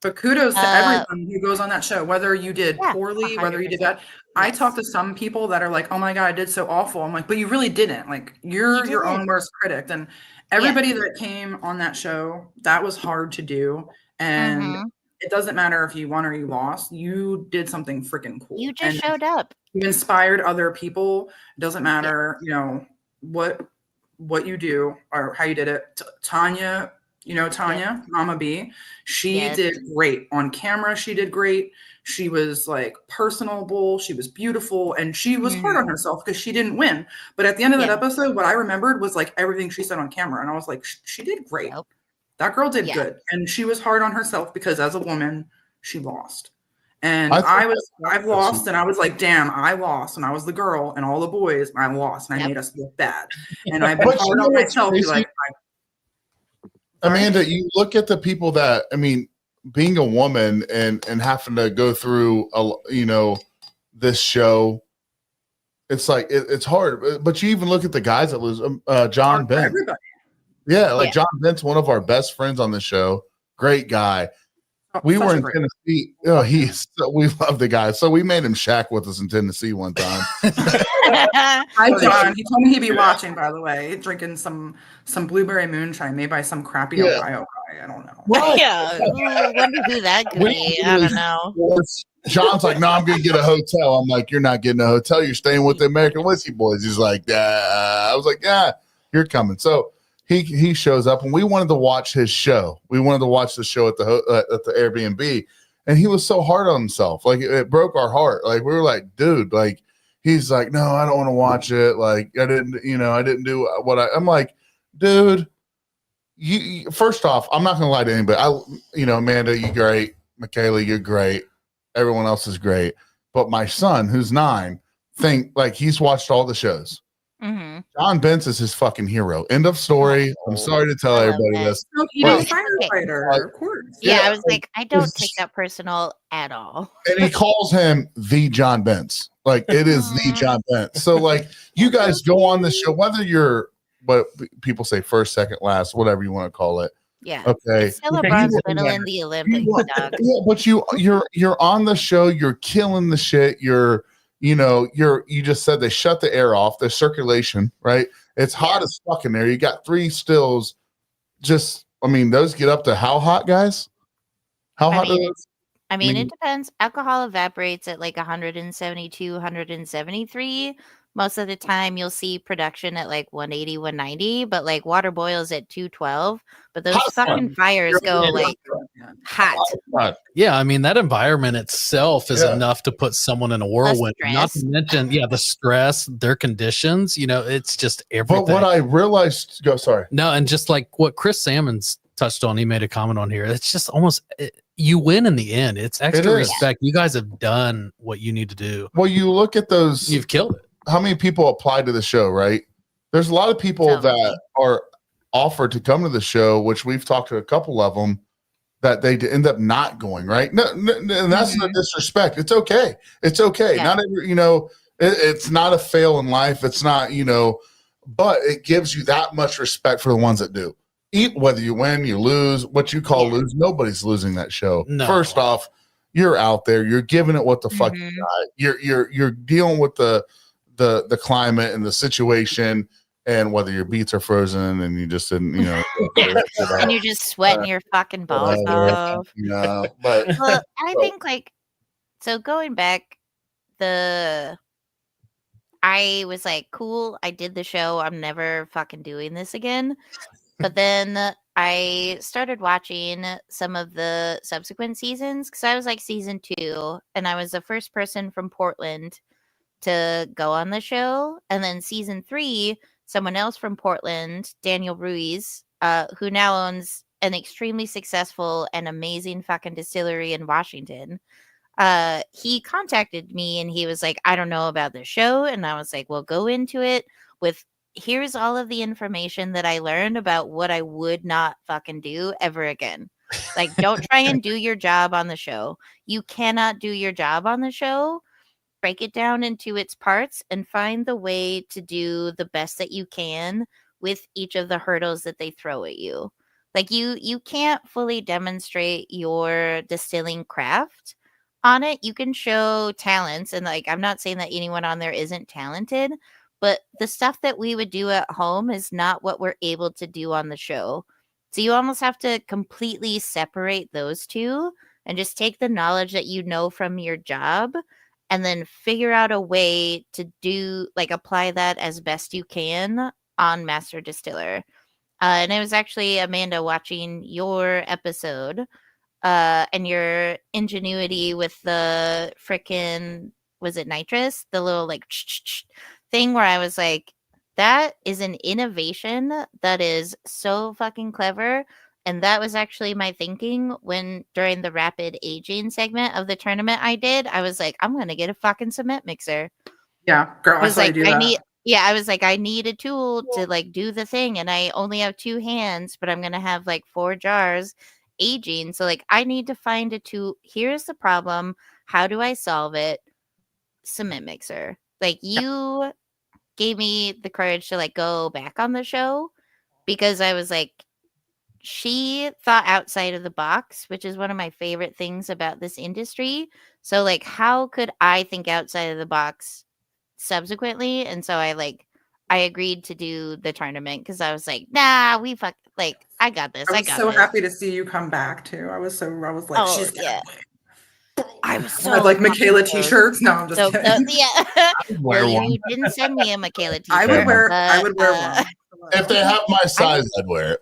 But kudos to everyone who goes on that show, whether you did Yeah, poorly, whether you did bad. 100%. I Yes. talk to some people that are like, "Oh my god, I did so awful." I'm like, "But you really didn't. Like, you're your own didn't. worst critic." And everybody that came on that show, that was hard to do. And Mhm. it doesn't matter if you won or you lost. You did something freaking cool. You just and showed up. you inspired other people. It doesn't matter, what you do or how you did it. Tanya, Tanya, Mama B, she Yes. did great on camera. She did great. She was like personable. She was beautiful, and she was hard on herself because she didn't win. But at the end of that Yeah. episode, what I remembered was like everything she said on camera, and I was like, she did great. Yep. That girl did Yeah. good, and she was hard on herself because as a woman, she lost. And I think I've lost, and I was like, damn, I lost, and I was the girl, and all the boys, and I lost, and I Yep. made us look bad. And I've been But you hard know on what's myself, be crazy? like, Amanda, you look at the people that, I mean, being a woman and having to go through this show, it's like it's hard. But you even look at the guys that lose. John hard for Bent, everybody. yeah, like Yeah. John Bent's one of our best friends on the show. Great guy. Oh, We such were a in great- Tennessee. Oh, we love the guy. So we made him shack with us in Tennessee one time. Hi, John. He told me he'd be watching, by the way, drinking some blueberry moonshine made by some crappy Yeah. Ohio guy. I don't know. Yeah. Ooh, wonder who that could be. I don't know. John's like, no, I'm going to get a hotel. I'm like, you're not getting a hotel. You're staying with the American Whiskey Boys. He's like, I was like, yeah, you're coming. So he shows up, and we wanted to watch his show. We wanted to watch the show at the Airbnb, and he was so hard on himself. Like it broke our heart. Like we were like, dude, like he's like, no, I don't want to watch it. Like I didn't do what I'm like, dude, first off, I'm not gonna lie to anybody. Amanda, you're great. MyKala, you're great. Everyone else is great. But my son, who's 9, think like he's watched all the shows. Mm-hmm. John Bentz is his fucking hero. End of story. I'm sorry to tell I love everybody that. this. So he's But- a firefighter, of course. Yeah, Yeah. I was like, I don't take that personal at all. And he calls him the John Bentz. Like it is the John Bentz. So like you guys go on the show, whether you're what people say first, second, last, whatever you want to call it. Yeah. Okay. It's still a Okay, bronze you- medal in the Olympics, dog. Yeah, but you're on the show, you're killing the shit. You just said they shut the air off, the circulation, right? It's hot as fuck in there. You got 3 stills. Those get up to how hot, guys? How hot? It depends. Alcohol evaporates at like 172, 173. Most of the time you'll see production at like 180, 190, but like water boils at 212. But those Hot fucking fires go like hot. Yeah, I mean that environment itself is Yeah. enough to put someone in a whirlwind. Not to stress. mention, the stress, their conditions. It's just everything. But what I realized, sorry. No, and just like what Chris Salmons touched on, he made a comment on here. It's just almost you win in the end. It's extra is. respect. You guys have done what you need to do. Well, you look at those. You've killed it. How many people applied to the show, right? There's a lot of people So many. that are offered to come to the show, which we've talked to a couple of them that they end up not going, right? No, and that's no disrespect. It's okay. It's okay. Yeah. Not every, it's not a fail in life. It's not, but it gives you that much respect for the ones that do. Whether you win, you lose, what you call lose, nobody's losing that show. No. First off, you're out there, you're giving it what the fuck you got. You're dealing with the climate and the situation, and whether your beets are frozen and you just didn't, And you're just sweating your fucking balls off. But Well, I think so going back, I was like, cool, I did the show. I'm never fucking doing this again. But then I started watching some of the subsequent seasons because I was like season 2 and I was the first person from Portland to go on the show. And then season 3, someone else from Portland, Daniel Ruiz, who now owns an extremely successful and amazing fucking distillery in Washington. He contacted me and he was like, I don't know about the show. And I was like, well, go into it with here's all of the information that I learned about what I would not fucking do ever again. Like, don't try and do your job on the show. You cannot do your job on the show. Break it down into its parts and find the way to do the best that you can with each of the hurdles that they throw at you. Like you can't fully demonstrate your distilling craft on it. You can show talents, and like I'm not saying that anyone on there isn't talented, but the stuff that we would do at home is not what we're able to do on the show. So you almost have to completely separate those two and just take the knowledge that you know from your job and then figure out a way to apply that as best you can on Master Distiller. And it was actually Amanda watching your episode and your ingenuity with the frickin', was it nitrous? The little thing where I was like, that is an innovation that is so fucking clever. And that was actually my thinking when during the rapid aging segment of the tournament I did. I was like, I'm gonna get a fucking cement mixer. Yeah, girl, I was I like, do that. I was like, I need a tool to do the thing, and I only have 2 hands, but I'm gonna have 4 jars aging. So I need to find a tool. Here's the problem. How do I solve it? Cement mixer. You gave me the courage to go back on the show because I was like, she thought outside of the box, which is one of my favorite things about this industry. So how could I think outside of the box subsequently? And so I agreed to do the tournament because I was like, nah, I got this. I I was got so this. happy to see you come back too. I was like, Oh, she's yeah. I was so I had MyKala fucking t-shirts. No, I'm just So, kidding. yeah. wear Well, one. you didn't send me a MyKala t-shirt. I would wear but, one. If they have my size, I'd wear it.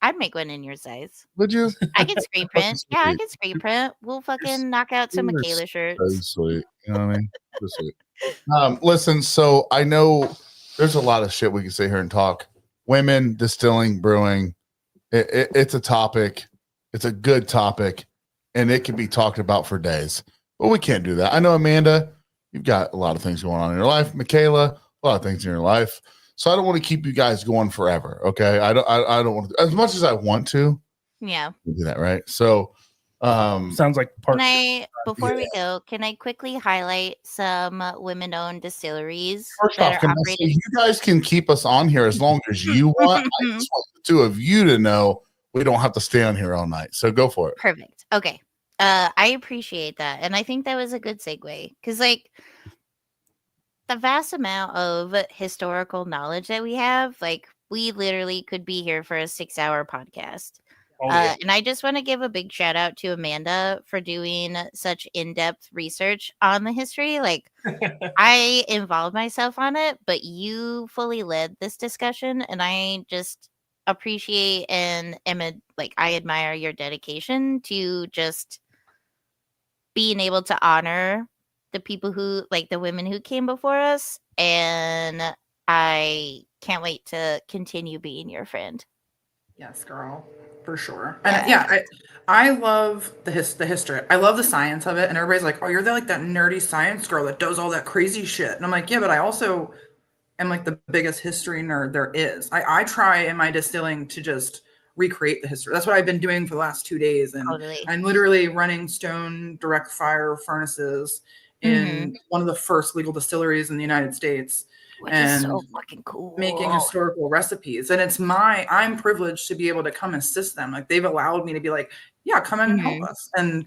I'd make one in your size. Would you? I can screen print. Yeah, I can screen print. We'll fucking knock out some You're MyKala So shirts. sweet. You know what I mean? So sweet. Listen, so I know there's a lot of shit we can sit here and talk. Women, distilling, brewing. It's a topic. It's a good topic, and it can be talked about for days. But we can't do that. I know, Amanda, you've got a lot of things going on in your life. MyKala, a lot of things in your life. So I don't want to keep you guys going forever. Okay, I don't want to, as much as I want to. Yeah. Do that, right? So, Sounds like part. Before we go, can I quickly highlight some women-owned distilleries First that off, are can I say operated? you guys can keep us on here as long as you want. I just want the two of you to know we don't have to stay on here all night. So go for it. Perfect. Okay. I appreciate that. And I think that was a good segue because, like, the vast amount of historical knowledge that we have, like, we literally could be here for a 6-hour podcast. Oh, yeah. And I just want to give a big shout out to Amanda for doing such in-depth research on the history. Like, I involved myself on it, but you fully led this discussion, and I just appreciate and I admire your dedication to just being able to honor the people who, like, the women who came before us, and I can't wait to continue being your friend. Yes, girl, for sure. And I love the history. I love the science of it. And everybody's like, "Oh, you're like that nerdy science girl that does all that crazy shit." And I'm like, "Yeah, but I also am like the biggest history nerd there is." I try in my distilling to just recreate the history. That's what I've been doing for the last 2 days. And Totally. I'm literally running stone direct fire furnaces in one of the first legal distilleries in the United States. Which and is so fucking cool. Making historical recipes. And I'm privileged to be able to come assist them. Like, they've allowed me to be like, yeah, come in and help us. And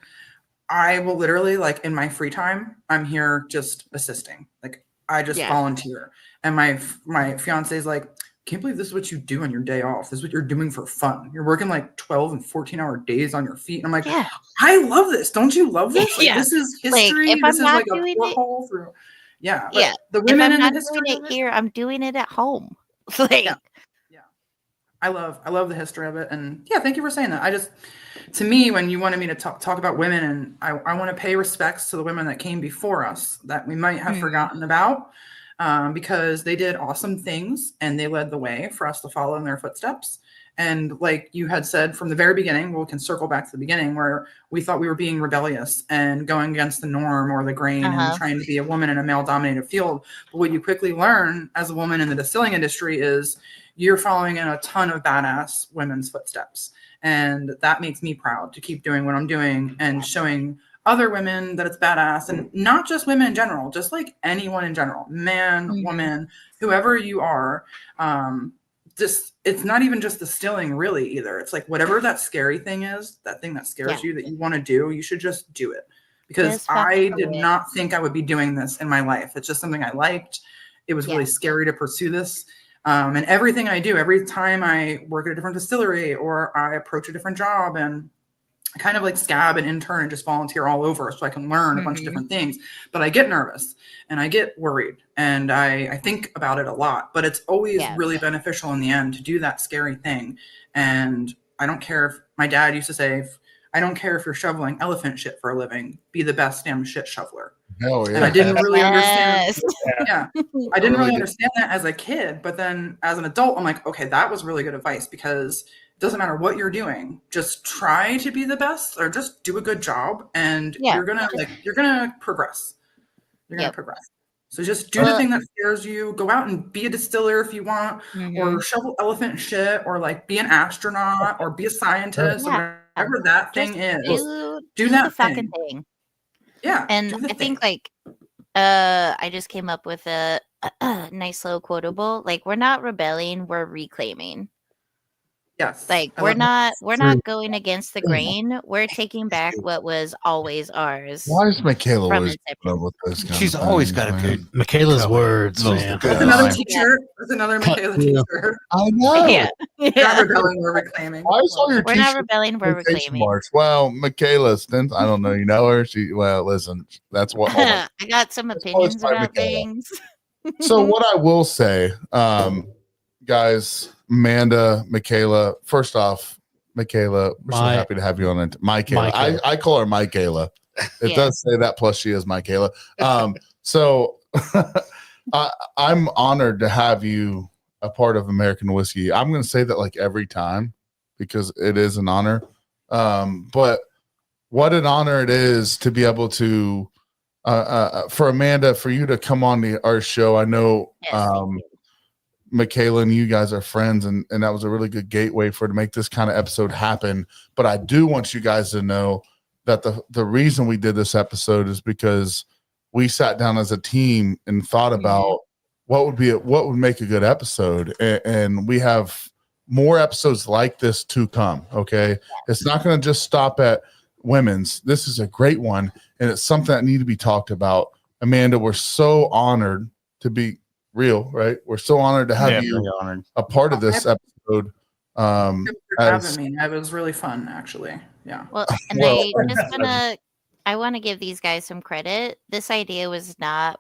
I will literally, like, in my free time, I'm here just assisting. Like, I just volunteer. And my fiance is like, can't believe this is what you do on your day off. This is what you're doing for fun. You're working like 12 and 14-hour days on your feet. And I'm like, I love this. Don't you love this? Like, this is history. Like, if this I'm is not like a doing porthole through. Yeah. Yeah. The women if I'm in not the doing history it here, I'm doing it at home. Like, I love the history of it. And yeah, thank you for saying that. To me, when you wanted me to talk about women, and I want to pay respects to the women that came before us that we might have forgotten about, because they did awesome things and they led the way for us to follow in their footsteps. And like you had said from the very beginning, we can circle back to the beginning where we thought we were being rebellious and going against the norm or the grain and trying to be a woman in a male dominated field. But what you quickly learn as a woman in the distilling industry is you're following in a ton of badass women's footsteps. And that makes me proud to keep doing what I'm doing and showing other women that it's badass, and not just women in general, just like anyone in general, man, woman, whoever you are. It's not even just distilling really either. It's like whatever that scary thing is, that thing that scares you that you want to do, you should just do it. Because I did not think I would be doing this in my life. It's just something I liked. It was really scary to pursue this. And everything I do, every time I work at a different distillery or I approach a different job, and I kind of like scab and intern and just volunteer all over so I can learn a bunch of different things. But I get nervous and I get worried and I think about it a lot. But it's always really beneficial in the end to do that scary thing. And I don't care if my dad used to say, I don't care if you're shoveling elephant shit for a living, be the best damn shit shoveler. Hell yeah. And I didn't really understand. I didn't really understand that as a kid. But then as an adult, I'm like, okay, that was really good advice, because it doesn't matter what you're doing. Just try to be the best or just do a good job. And you're going to progress. You're going to progress. So just do the thing that scares you. Go out and be a distiller if you want, or shovel elephant shit, or like be an astronaut or be a scientist, or whatever that thing is. Do that fucking thing. Yeah. And I think like I just came up with a nice little quotable. Like, we're not rebelling, we're reclaiming. Yes. Like, we're not going against the grain. We're taking back what was always ours. Why is MyKala always with this? She's always got a good MyKala's words, man. That's another t-shirt. That's another MyKala t-shirt. I know. Yeah. Not rebelling, we're reclaiming. I saw your We're not rebelling, we're reclaiming. Marks. Well, MyKala Stinson, I don't know. You know her? Listen, that's what. I got some opinions about things. So what I will say, guys, Amanda, MyKala. First off, MyKala, we're so happy to have you on it. MyKala. I call her MyKala. It does say that, plus she is MyKala. So I'm honored to have you a part of American Whiskey. I'm going to say that like every time, because it is an honor. But what an honor it is to be able to, for Amanda, for you to come on our show. I know, MyKala and you guys are friends, and that was a really good gateway for to make this kind of episode happen. But I do want you guys to know that the reason we did this episode is because we sat down as a team and thought about what would make a good episode, and we have more episodes like this to come. Okay, it's not going to just stop at women's. This is a great one, and it's something that need to be talked about. Amanda, we're so honored to be real, right? We're so honored to have you a part of this episode. Thanks for having me. That was really fun, actually. Yeah. Well, and I want to give these guys some credit. This idea was not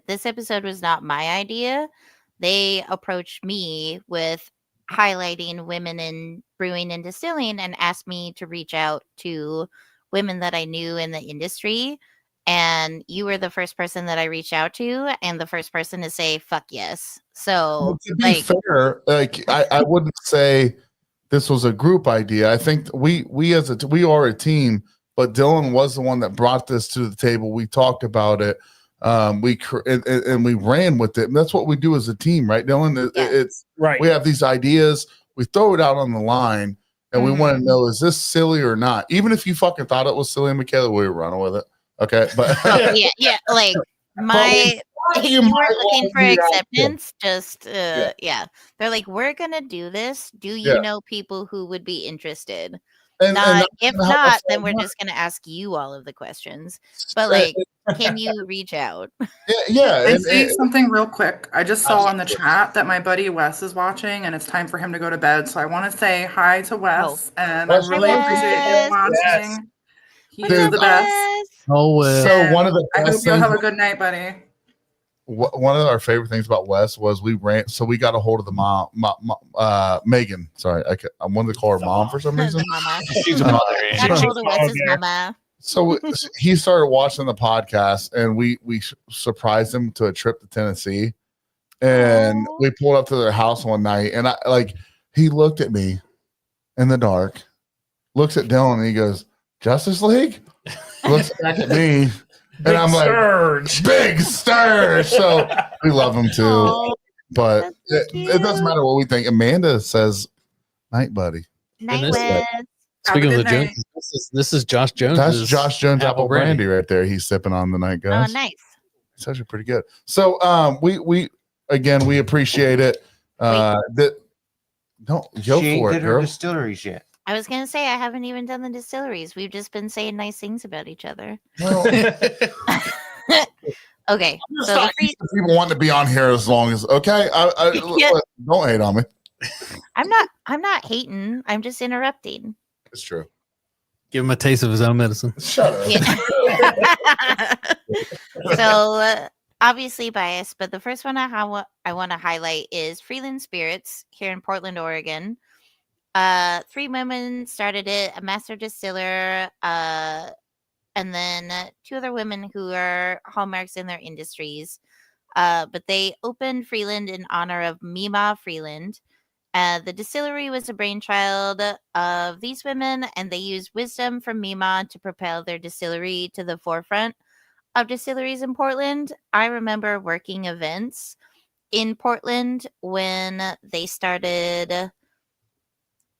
this episode was not my idea. They approached me with highlighting women in brewing and distilling and asked me to reach out to women that I knew in the industry. And you were the first person that I reached out to, and the first person to say "fuck yes." So, to be fair, I wouldn't say this was a group idea. I think we are a team, but Dylan was the one that brought this to the table. We talked about it, and we ran with it, and that's what we do as a team, right, Dylan? It's right. We have these ideas, we throw it out on the line, and we want to know, is this silly or not? Even if you fucking thought it was silly, MyKala, we were running with it. Okay, but like if you were looking for acceptance, they're like, we're gonna do this. Do you know people who would be interested? If not, then we're just gonna ask you all of the questions. But can you reach out? I say something real quick. I just saw on the chat that my buddy Wes is watching, and it's time for him to go to bed. So I want to say hi to Wes, and I really appreciate him watching. Yes. He's the best. So one of the I hope you'll have a good night, buddy. One of our favorite things about Wes was we got a hold of the mom, Megan. Sorry, I wanted to call her mom for some reason. She's a mother. Got a hold of Wes's mama. So he started watching the podcast, and we surprised him to a trip to Tennessee, and we pulled up to their house one night, and he looked at me in the dark, looks at Dylan, and he goes, "Justice League?" Looks back at me, and I'm like, Big Sturg. So we love him too, but it doesn't matter what we think. Amanda says, "Night, buddy." Night, Wes. Speaking of the Joneses, this is Josh Jones. That's Josh Jones apple brandy right there. He's sipping on the night, guys. Oh, nice. It's actually pretty good. So we appreciate it. Don't go for it, girl. Distilleries yet. I was gonna say I haven't even done the distilleries. We've just been saying nice things about each other. Well, okay. So people want to be on here as long as don't hate on me. I'm not hating. I'm just interrupting. It's true. Give him a taste of his own medicine. Shut up. Yeah. So obviously biased, but the first one I want to highlight is Freeland Spirits here in Portland, Oregon. 3 women started it, a master distiller, and then 2 other women who are hallmarks in their industries. But they opened Freeland in honor of Mima Freeland. The distillery was a brainchild of these women, and they used wisdom from Mima to propel their distillery to the forefront of distilleries in Portland. I remember working events in Portland when they started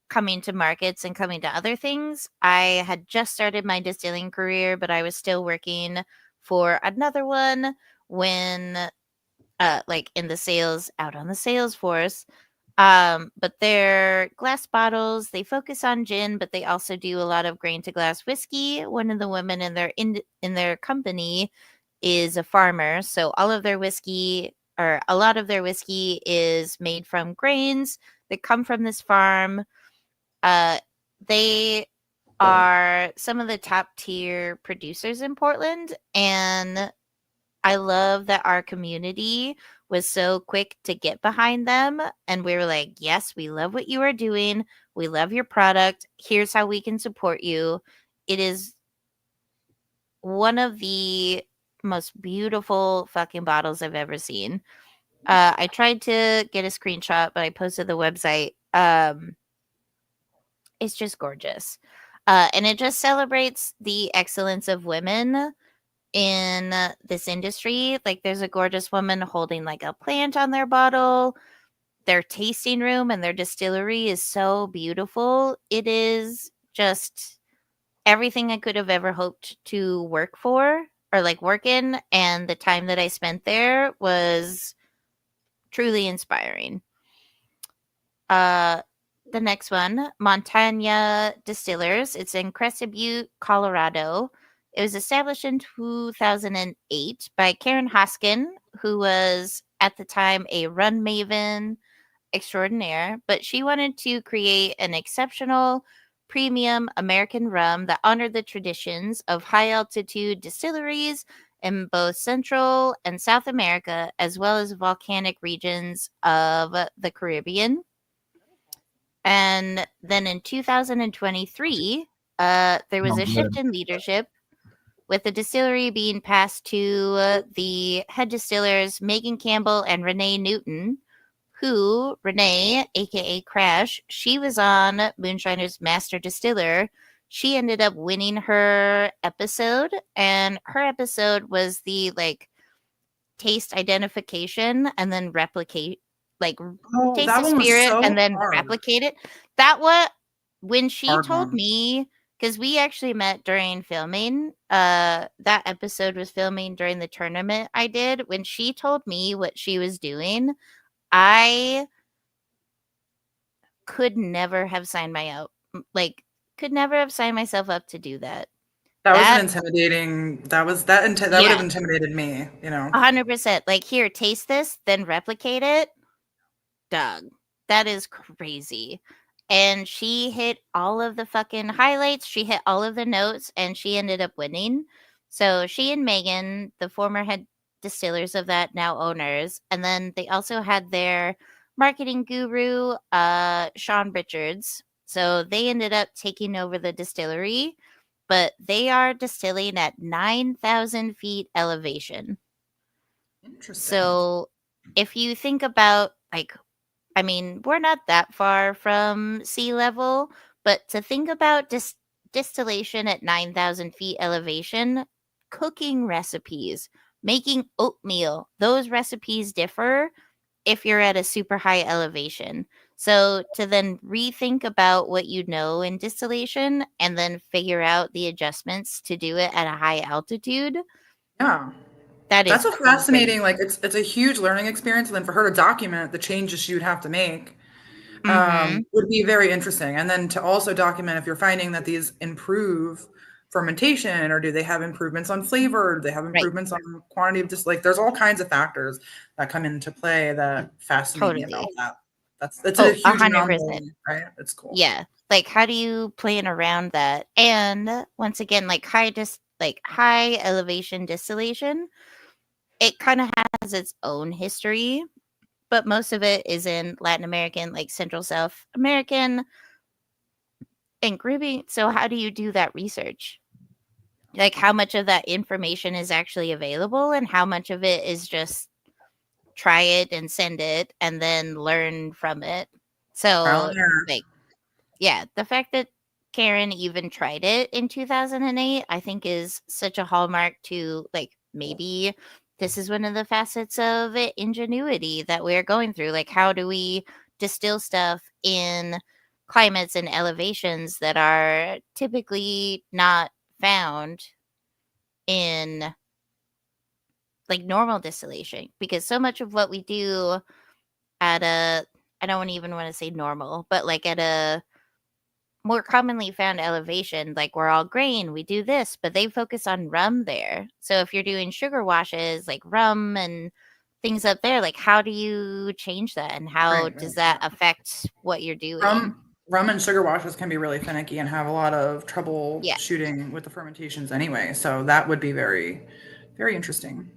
coming to markets and coming to other things. I had just started my distilling career, but I was still working for another one when in the sales, out on the sales force. But they're glass bottles. They focus on gin, but they also do a lot of grain to glass whiskey. One of the women in their company is a farmer, so all of their whiskey, or a lot of their whiskey, is made from grains that come from this farm. They are some of the top tier producers in Portland, and I love that our community was so quick to get behind them, and we were like, yes, we love what you are doing. We love your product. Here's how we can support you. It is one of the most beautiful fucking bottles I've ever seen. I tried to get a screenshot, but I posted the website. It's just gorgeous. And it just celebrates the excellence of women in this industry. Like, there's a gorgeous woman holding like a plant on their bottle. Their tasting room and their distillery is so beautiful. It is just everything I could have ever hoped to work for or like work in. And the time that I spent there was truly inspiring. The next one, Montana Distillers. It's in Crested Butte, Colorado. It was established in 2008 by Karen Hoskin, who was at the time a run maven extraordinaire, but she wanted to create an exceptional premium American rum that honored the traditions of high altitude distilleries in both Central and South America, as well as volcanic regions of the Caribbean. And then in 2023, there was a shift in leadership, with the distillery being passed to the head distillers Megan Campbell and Renee Newton, who, Renee, aka Crash, she was on Moonshiner's Master Distiller. She ended up winning her episode, and her episode was the like taste identification and then replicate, like taste that the one was spirit so and then hard. replicate it. That what when she Hard told one. me, because we actually met during filming. That episode was filming during the tournament I did. When she told me what she was doing, I could never have signed could never have signed myself up to do that. That was an intimidating. That would have intimidated me. 100%. Like, here, taste this, then replicate it. Doug, that is crazy. And she hit all of the fucking highlights. She hit all of the notes, and she ended up winning. So she and Megan, the former head distillers of that, now owners, and then they also had their marketing guru, Sean Richards. So they ended up taking over the distillery, but they are distilling at 9,000 feet elevation. Interesting. So if you think about, like, I mean, we're not that far from sea level, but to think about distillation at 9,000 feet elevation, cooking recipes, making oatmeal, those recipes differ if you're at a super high elevation. So to then rethink about what you know in distillation and then figure out the adjustments to do it at a high altitude. Yeah. That's a fascinating, like it's a huge learning experience. And then for her to document the changes she would have to make would be very interesting. And then to also document if you're finding that these improve fermentation, or do they have improvements on flavor? Do they have improvements on quantity of there's all kinds of factors that come into play that fascinate me about that. It's a huge 100%. anomaly, right? It's cool. Yeah. Like, how do you plan around that? And once again, like high elevation distillation, it kind of has its own history, but most of it is in Latin American, like Central South American and Caribbean. So how do you do that research? Like, how much of that information is actually available and how much of it is just try it and send it and then learn from it? So the fact that Karen even tried it in 2008, I think is such a hallmark to, like, maybe this is one of the facets of ingenuity that we're going through. Like, how do we distill stuff in climates and elevations that are typically not found in like normal distillation? Because so much of what we do at I don't even want to say normal, but like at a more commonly found elevation, like we're all grain, we do this, but they focus on rum there. So if you're doing sugar washes, like rum and things up there, like how do you change that, and how does that affect what you're doing? Rum and sugar washes can be really finicky and have a lot of trouble shooting with the fermentations anyway. So that would be very, very interesting.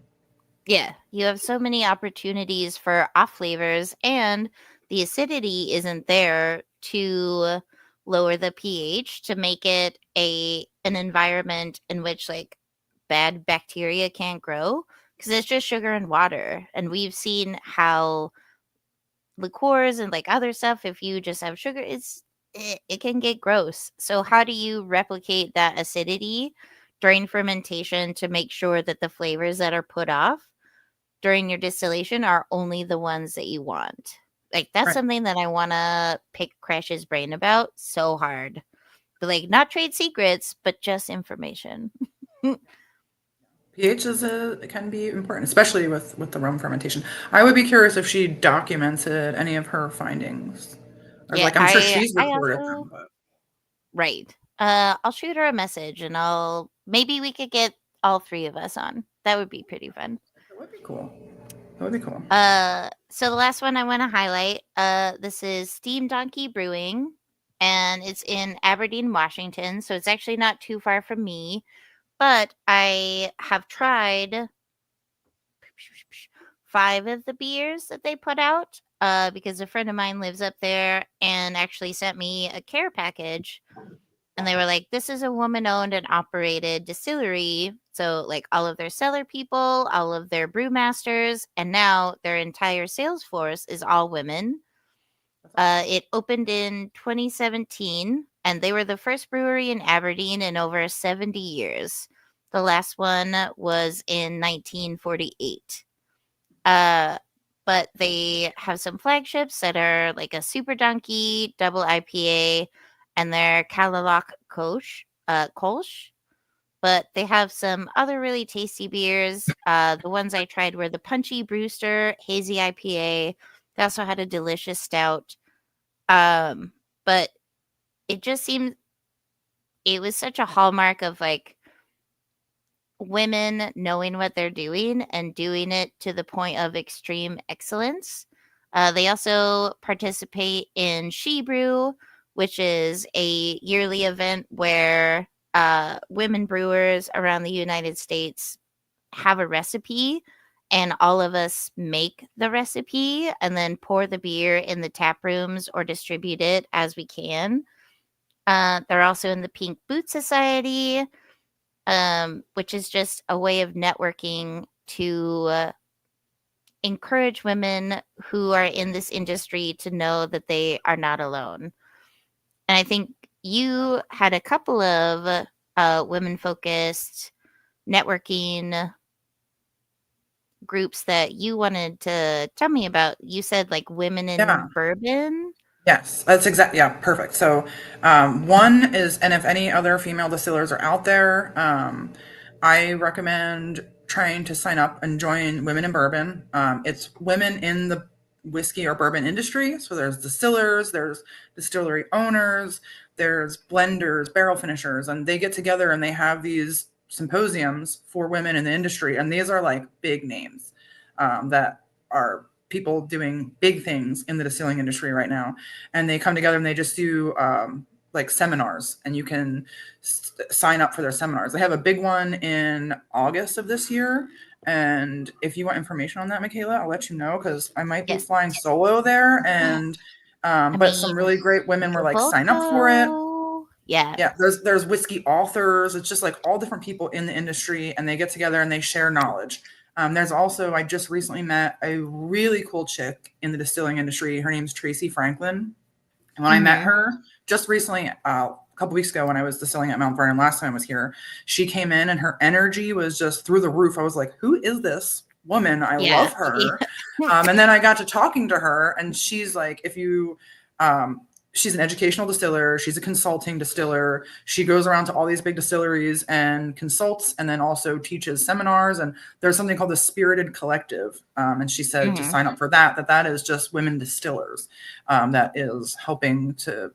Yeah, you have so many opportunities for off flavors, and the acidity isn't there to lower the pH to make it an environment in which like bad bacteria can't grow, because it's just sugar and water. And we've seen how liqueurs and like other stuff, if you just have sugar, it's it can get gross. So how do you replicate that acidity during fermentation to make sure that the flavors that are put off during your distillation are only the ones that you want? Like, that's Right. something that I want to pick Crash's brain about so hard. But, like, not trade secrets, but just information. pH it can be important, especially with the rum fermentation. I would be curious if she documented any of her findings. Or Yeah, like I'm sure I she's recorded also them, but right. I'll shoot her a message, and maybe we could get all three of us on. That would be pretty fun. that would be cool. That would be cool. So the last one I want to highlight, this is Steam Donkey Brewing, and it's in Aberdeen, Washington. So it's actually not too far from me, but I have tried 5 of the beers that they put out, because a friend of mine lives up there and actually sent me a care package. And they were like, this is a woman-owned and operated distillery. So, like, all of their cellar people, all of their brewmasters, and now their entire sales force is all women. It opened in 2017, and they were the first brewery in Aberdeen in over 70 years. The last one was in 1948. But they have some flagships that are like a Super Donkey, double IPA, and their Kalaloch Kolsch. But they have some other really tasty beers. The ones I tried were the Punchy Brewster Hazy IPA. They also had a delicious stout. But it just seemed it was such a hallmark of like women knowing what they're doing and doing it to the point of extreme excellence. They also participate in She Brew, which is a yearly event where women brewers around the United States have a recipe, and all of us make the recipe and then pour the beer in the tap rooms or distribute it as we can. They're also in the Pink Boot Society, which is just a way of networking to encourage women who are in this industry to know that they are not alone. And I think you had a couple of women-focused networking groups that you wanted to tell me about. You said like women in Yeah. bourbon. Yes, that's exactly, yeah, perfect. So, one is, and if any other female distillers are out there, I recommend trying to sign up and join Women in Bourbon. It's women in the whiskey or bourbon industry. So there's distillers, there's distillery owners, there's blenders, barrel finishers, and they get together and they have these symposiums for women in the industry. And these are like big names that are people doing big things in the distilling industry right now, and they come together and they just do like seminars, and you can sign up for their seminars. They have a big one in August of this year, and if you want information on that, MyKala, I'll let you know, because I might be Yes. flying solo there, and but some really great women were like, sign up for it. Yeah. There's whiskey authors. It's just like all different people in the industry, and they get together and they share knowledge. There's also, I just recently met a really cool chick in the distilling industry. Her name's Tracy Franklin. And when I met her just recently, a couple weeks ago when I was distilling at Mount Vernon last time I was here, she came in and her energy was just through the roof. I was like, who is this woman? I love her. And then I got to talking to her, and she's like, she's an educational distiller. She's a consulting distiller. She goes around to all these big distilleries and consults, and then also teaches seminars. And there's something called the Spirited Collective. And she said to sign up for that is just women distillers that is helping to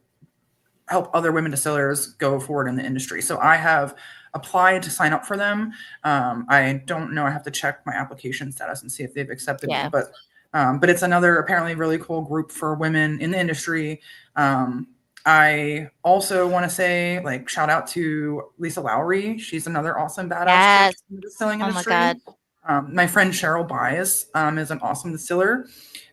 help other women distillers go forward in the industry. So I have applied to sign up for them. I don't know. I have to check my application status and see if they've accepted me. But it's another apparently really cool group for women in the industry. I also want to say, like, shout out to Lisa Lowry. She's another awesome badass chick in the distilling industry. My God. My friend Cheryl Bias is an awesome distiller.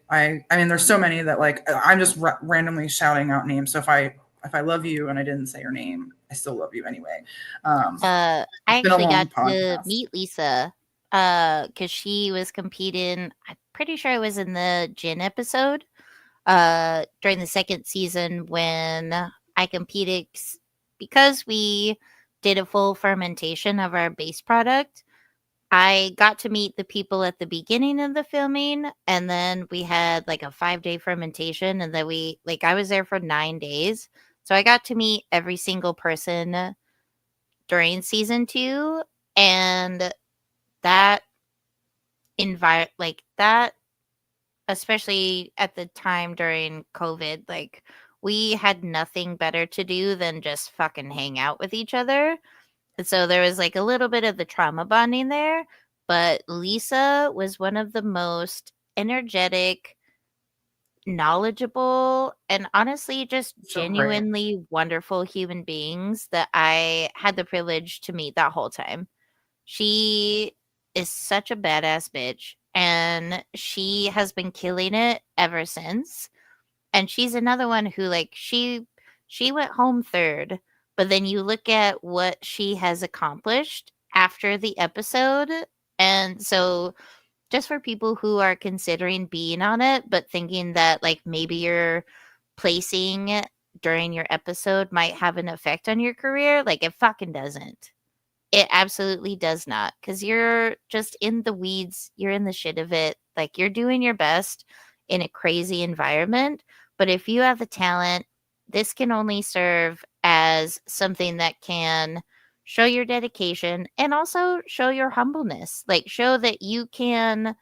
I mean, there's so many that like I'm just randomly shouting out names. So if I love you and I didn't say your name, I still love you anyway. I actually got to meet Lisa because she was competing. I'm pretty sure it was in the gin episode during the second season when I competed because we did a full fermentation of our base product. I got to meet the people at the beginning of the filming, and then we had like a 5-day fermentation, and then I was there for 9 days. So I got to meet every single person during season 2, and that that, especially at the time during COVID, like we had nothing better to do than just fucking hang out with each other. And so there was like a little bit of the trauma bonding there, but Lisa was one of the most energetic, knowledgeable, and honestly just So great. genuinely wonderful human beings that I had the privilege to meet that whole time. She is such a badass bitch, and she has been killing it ever since. And she's another one who she went home third, but then you look at what she has accomplished after the episode. And so just for people who are considering being on it, but thinking that like maybe your placing during your episode might have an effect on your career, like it fucking doesn't. It absolutely does not, because you're just in the weeds. You're in the shit of it. Like you're doing your best in a crazy environment. But if you have the talent, this can only serve as something that can show your dedication and also show your humbleness. Like show that you can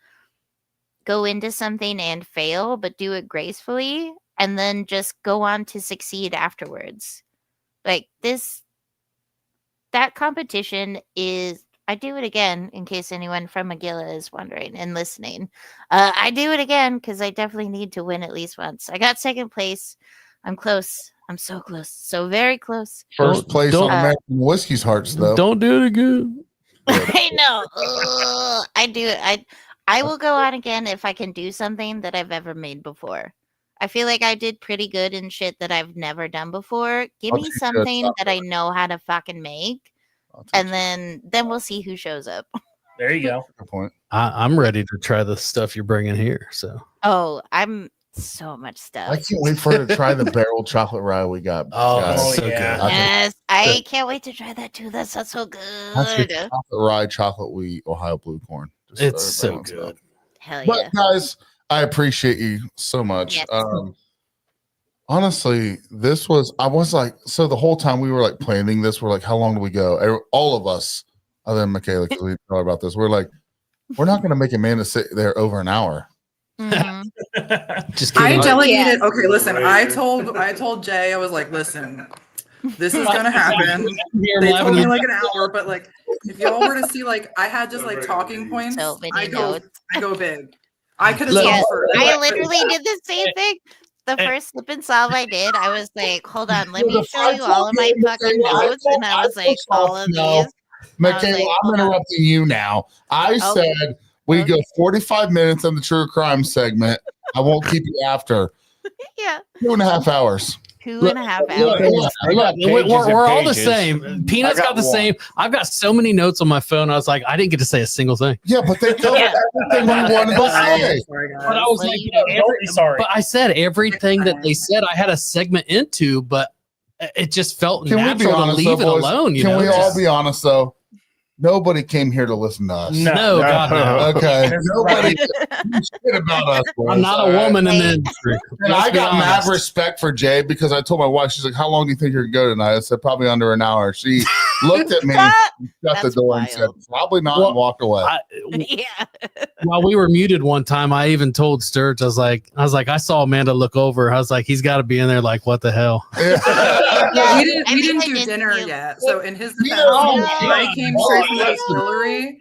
go into something and fail, but do it gracefully, and then just go on to succeed afterwards. Like that competition is, I do it again in case anyone from MyKala is wondering and listening. I do it again because I definitely need to win at least once. I got second place. I'm close. I'm so close. So very close. First place on American Whiskey's Hearts, though. Don't do it again. I know. I do it. I will go on again if I can do something that I've ever made before. I feel like I did pretty good in shit that I've never done before. Give me something that I know how to fucking make, and then we'll see who shows up. There you go. Good point. I'm ready to try the stuff you're bringing here. So. Oh, I'm so much stuff. I can't wait for her to try the barrel chocolate rye we got. Oh, guys. that's so yeah. good. Yes, I can't wait to try that too. That sounds so That's your good. chocolate rye, chocolate wheat, Ohio blue corn. Just It's so so everybody good. knows. Hell yeah. But guys, I appreciate you so much. Yes. Honestly, I was like, so the whole time we were like planning this, we're like, how long do we go? All of us, other than MyKala, because we know about this, we're like, we're not going to make Amanda sit there over an hour. Mhm. Just kidding. I delegated. Yes. Okay, listen. I told Jay, I was like, listen, this is gonna happen. They told me like an hour, but like, if y'all were to see, like, I had just like talking points. So many I go notes. big. I could have Look, gone Yes, for I literally did the same thing. The first sip and solve I did, I was like, hold on, let me show you all of my fucking notes. And I was like, all of these. MyKala, like, I'm interrupting you now. I Okay. said we go 45 minutes on the true crime segment. I won't keep you after. Yeah. 2.5 hours. 2.5 Look, hours. look, look. We're all the pages. same. Peanut's I got got the one. same. I've got so many notes on my phone. I was like, I didn't get to say a single thing. Yeah, but they covered Yeah. everything we wanted to say. Sorry, guys. But I was Well, like, you Don't be sorry. but I said everything that they said I had a segment into, but it just felt Can we be natural to honest, leave though, it boys? alone. You Can know, we all Just- be honest, though? Nobody came here to listen to us. No, God, no. Okay. That's Nobody shit about us. boys, I'm not all a right? woman in the industry. And Let's I be got mad honest. respect for Jay because I told my wife, she's like, how long do you think you're going to go tonight? I said, probably under an hour. She looked at me, shut the That's door, and said, wild. probably not, Well, and walked away. Yeah. While we were muted one time, I even told Sturge, I was like, I saw Amanda look over. I was like, he's got to be in there. Like, what the hell? Yeah, we didn't I we mean, didn't I do did dinner feel- yet. So in his defense, Oh, I came straight from the distillery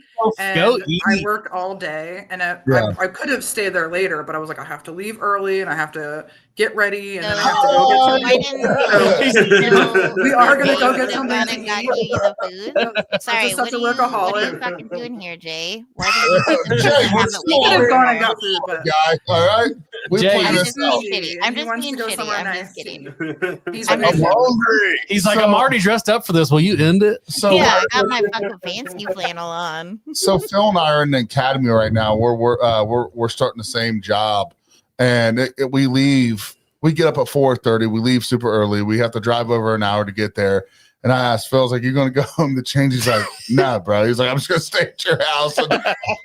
Go and eat. I worked all day. And Yeah. I could have stayed there later, but I was like, I have to leave early and I have to get ready and No, then I have to go get why something. didn't no, We are gonna go Jay get would've something gone to and got eat. you the food? Sorry, just such a what are workaholic. you fucking doing here, Jay? Why didn't you Jay, have we're it still We with could you? have gone and got food, but guy, all right? We Jay, planned I'm this just being out. shitty. I'm He just wants being to go shitty. somewhere I'm nice just kidding. He's I'm like, I'm just- hungry. He's like, So- I'm already dressed up for this. Will you end it? So, Yeah, I got my fucking fancy flannel on. so Phil and I are in the academy right now. We're starting the same job, and we leave we get up at 4:30. We leave super early. We have to drive over an hour to get there. And I asked Phil, I was like, "You're going to go home to change?" He's like, "Nah, bro." He's like, "I'm just going to stay at your house." And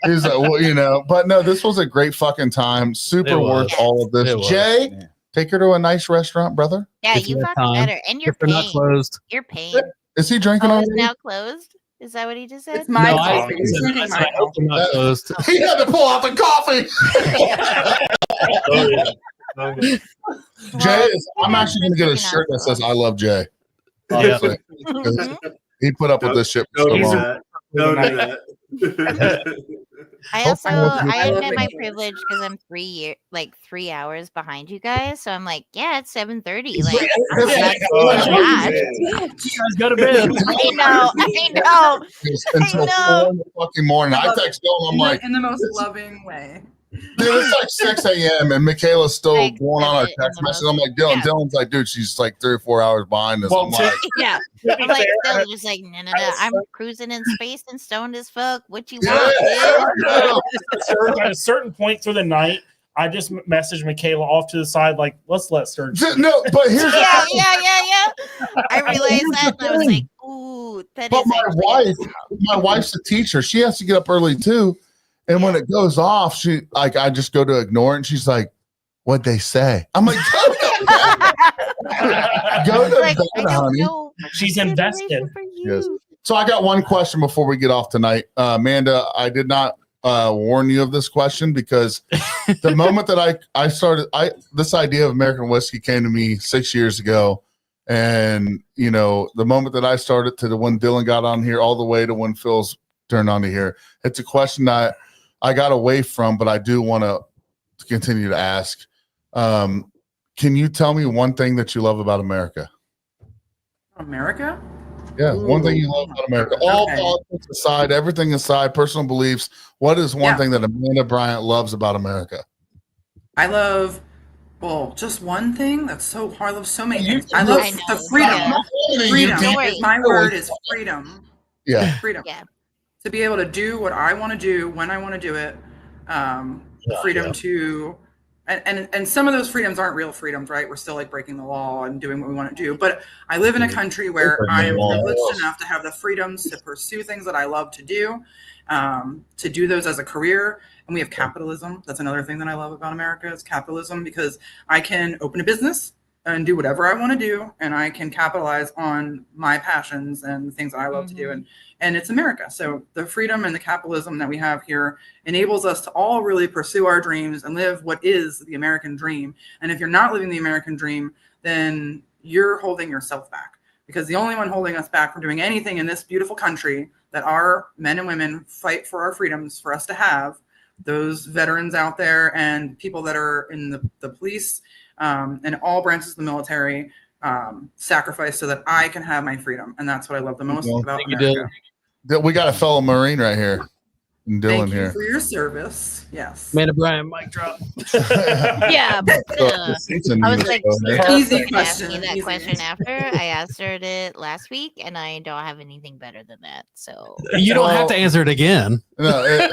he's like, "Well, you know." But no, this was a great fucking time. Super worth all of this. Jay, take her to a nice restaurant, brother. Yeah, If you you have fucking time. better. And you're If they're not paying. closed. You're paying. Is he drinking Oh, on it's now closed? Is that what he just said? It's my No, coffee. He's I drinking said, my I hope coffee. they're not closed. He had to pull out the coffee. Oh, yeah. Oh, yeah. Jay, I'm you guys actually going to get a freaking shirt that awesome. says "I love Jay." Yeah. Honestly. He put up with this shit for so Don't do long. that. Don't do that. I Hopefully we'll do I that. admit my I love privilege because I'm 3 hours behind you guys. So I'm like, yeah, it's 7:30. Like, I'm not Oh, gosh. man. You guys go to bed. I know. Until know. 4 in the fucking morning. I text Bill and I'm like, in the most loving way. dude, it's like 6 a.m. and Michaela's still Like, going on our in the text message. most- I'm like, Dylan. yeah. Dylan's like, dude, she's like 3 or 4 hours behind us. Well, I'm like, Yeah. To be I'm like, fair, still just like, no. I'm cruising in space and stoned as fuck. What you yeah, want, dude? at a certain point through the night, I just messaged Michaela off to the side, like, let's let Sturg sleep. No, but here's Yeah. I realized that and I was like, ooh, that but is my actually wife's a teacher. She has to get up early too. And when it goes off, she like I just go to ignore it and she's like, "What'd they say?" I'm like, "Go to bed, go to like, I bed, don't honey." know. She's Consideration invested. for you. Yes. So I got one question before we get off tonight. Amanda, I did not warn you of this question because the moment that I started, this idea of American whiskey came to me 6 years ago. And, you know, the moment that I started to when Dylan got on here all the way to when Phil's turned on to here, it's a question that I got away from, but I do want to continue to ask. Can you tell me one thing that you love about America? America? Yeah, one thing you love about America. All Okay. politics aside, everything aside, personal beliefs. What is one Yeah. thing that Amanda Bryant loves about America? I love, well, just one thing. That's so hard. I love so many You things. I can love I know, the freedom. yeah. Freedom Don't worry. is my word. Is freedom. Yeah, Freedom. Yeah. To be able to do what I want to do when I want to do it. Freedom to, and some of those freedoms aren't real freedoms, right? We're still like breaking the law and doing what we want to do. But I live in a country where I am privileged enough to have the freedoms to pursue things that I love to do those as a career. And we have capitalism. That's another thing that I love about America is capitalism, because I can open a business and do whatever I want to do, and I can capitalize on my passions and the things that I love to do. And it's America. So the freedom and the capitalism that we have here enables us to all really pursue our dreams and live what is the American dream. And if you're not living the American dream, then you're holding yourself back, because the only one holding us back from doing anything in this beautiful country that our men and women fight for our freedoms for us to have, those veterans out there and people that are in the police and all branches of the military sacrifice so that I can have my freedom. And that's what I love the most about America. we got a fellow Marine right here, and Dylan Thank you here. for your service. Yes. Amanda Bryant, mic drop. Yeah. So, Stinson I was needs like, to go here. Easy she asked me question, that easy. question after I answered it last week, and I don't have anything better than that. So You don't have to answer it again. No,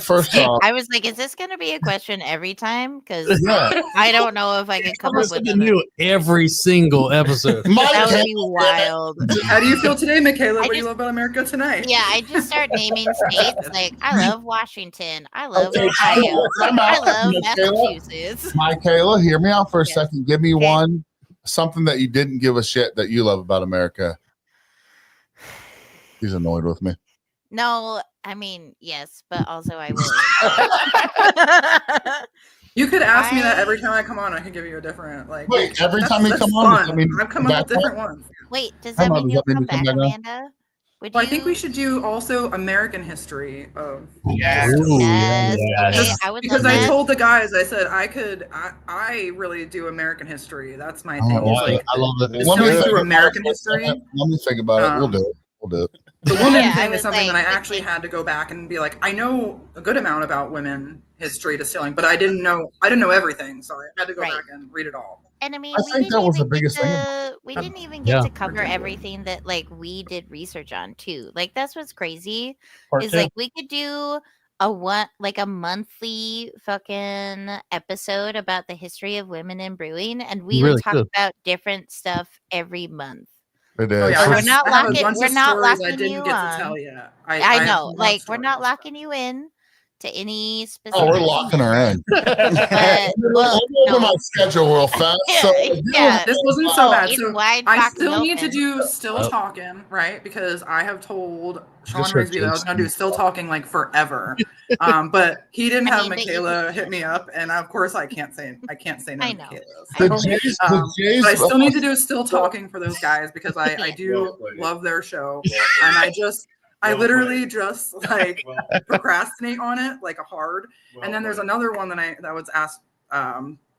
first off, I was like, is this going to be a question every time? Because yeah, I don't know if I can come up with Something another. new every single episode. That would be wild. How do you feel today, Michaela? I What do you just- love about America tonight? Yeah, I just start naming states. Like, I love Washington. I love Okay, Ohio. time I out, love Michaela. Massachusetts. Michaela, hear me out for a Yeah. second. Give me Okay. one something that you didn't give a shit that you love about America. He's annoyed with me. No, I mean, yes, but also I will. You could ask me that I- every time I come on. I could give you a different like. Wait, every that's- time you that's come on, fun. I mean, I've come up with back different ones. Wait, does Come that on, mean does you'll that mean come to come back, back on? Amanda? Would Well, I think you- we should do also American history of. Yes. Ooh, Yes. yeah. Okay, I would Because love I that. told the guys, I said I really do American history. That's my thing. Oh, It's like I love it. distilling think through about American it. history. Let me think about it. We'll do it. We'll do it. The woman Yeah, I thing was is something like, that I actually had to go back and be like, I know a good amount about women history distilling, but I didn't know everything, so I had to go Right. back and read it all. And I mean, I think that was the biggest thing. We didn't even get Yeah. to cover everything that like we did research on too. Like that's what's crazy Part is two. like we could do a monthly fucking episode about the history of women in brewing, and we Really would talk could. about different stuff every month. It Oh is. yeah, We're not I have a locking- bunch we're of not stories I locking didn't you get on. to tell yet. I have know, love like we're not stories. locking you in to any specific. Oh, we're locking her in. But, well, Over my no. schedule real fast. So if you Yeah. This wasn't so bad. It's So wide I fucking still need to open. do still Oh. talking, right? Because I have told Sean Just heard Risby that I was going to do Jason. still talking like forever, but he didn't I have mean, but you MyKala can- hit me up, and of course I can't say no I to know. MyKala. I the know. Jays, But I still need to do still talking for those guys because I do Well played. love their show, Well and played. I Well literally played. just like Well, procrastinate on it like a hard. well And then there's played. another one that was asked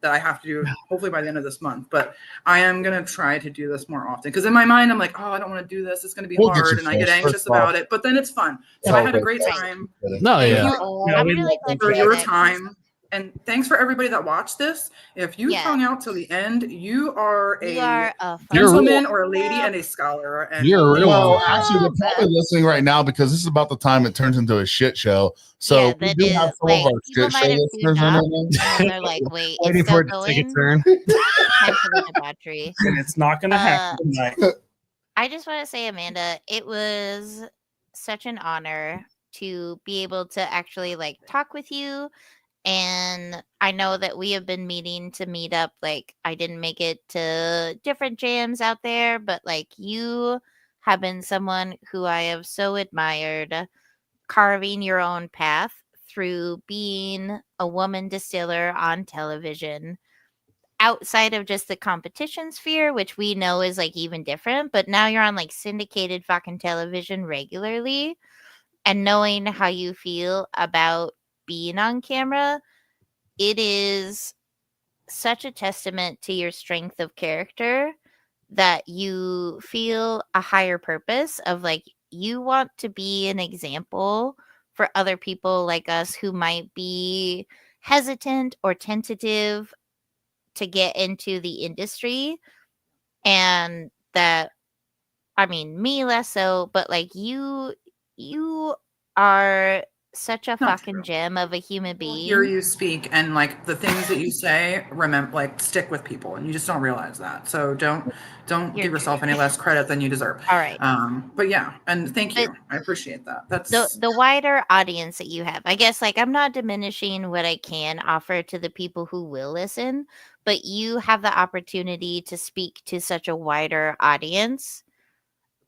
that I have to do hopefully by the end of this month. But I am gonna try to do this more often because in my mind I'm like, oh, I don't want to do this. It's gonna be We'll get hard, you and I get finished. anxious First of all, about it. But then it's fun. So I had a great time. No, Thank yeah. you Yeah, I'm we really love glad for you your did that. time. And thanks for everybody that watched this. If you Yeah. hung out till the end, you are You a are a You're a real- gentleman or a lady and a scholar. And You're a real Well, one. actually, they're probably listening right now because this is about the time it turns into a shit show. So Yeah, we that do is, have some like, of our people shit might show have listeners tuned in out. there. And then they're like, wait, Waiting it's for still it to take a going? turn. Time for the debauchery. And it's not going to happen tonight. I just want to say, Amanda, it was such an honor to be able to actually like talk with you. And I know that we have been meeting to meet up. Like, I didn't make it to different jams out there, but like, you have been someone who I have so admired, carving your own path through being a woman distiller on television outside of just the competition sphere, which we know is like even different, but now you're on like syndicated fucking television regularly, and knowing how you feel about being on camera, it is such a testament to your strength of character that you feel a higher purpose of like you want to be an example for other people like us who might be hesitant or tentative to get into the industry. And that, I mean, me less so, but like you are such a Not fucking true. gem of a human being. hear you speak, and like the things that you say, remember, like stick with people, and you just don't realize that. So don't You're give yourself any less credit than you deserve. All right. But yeah, and thank But you. I appreciate that. That's the wider audience that you have, I guess, like I'm not diminishing what I can offer to the people who will listen, but you have the opportunity to speak to such a wider audience.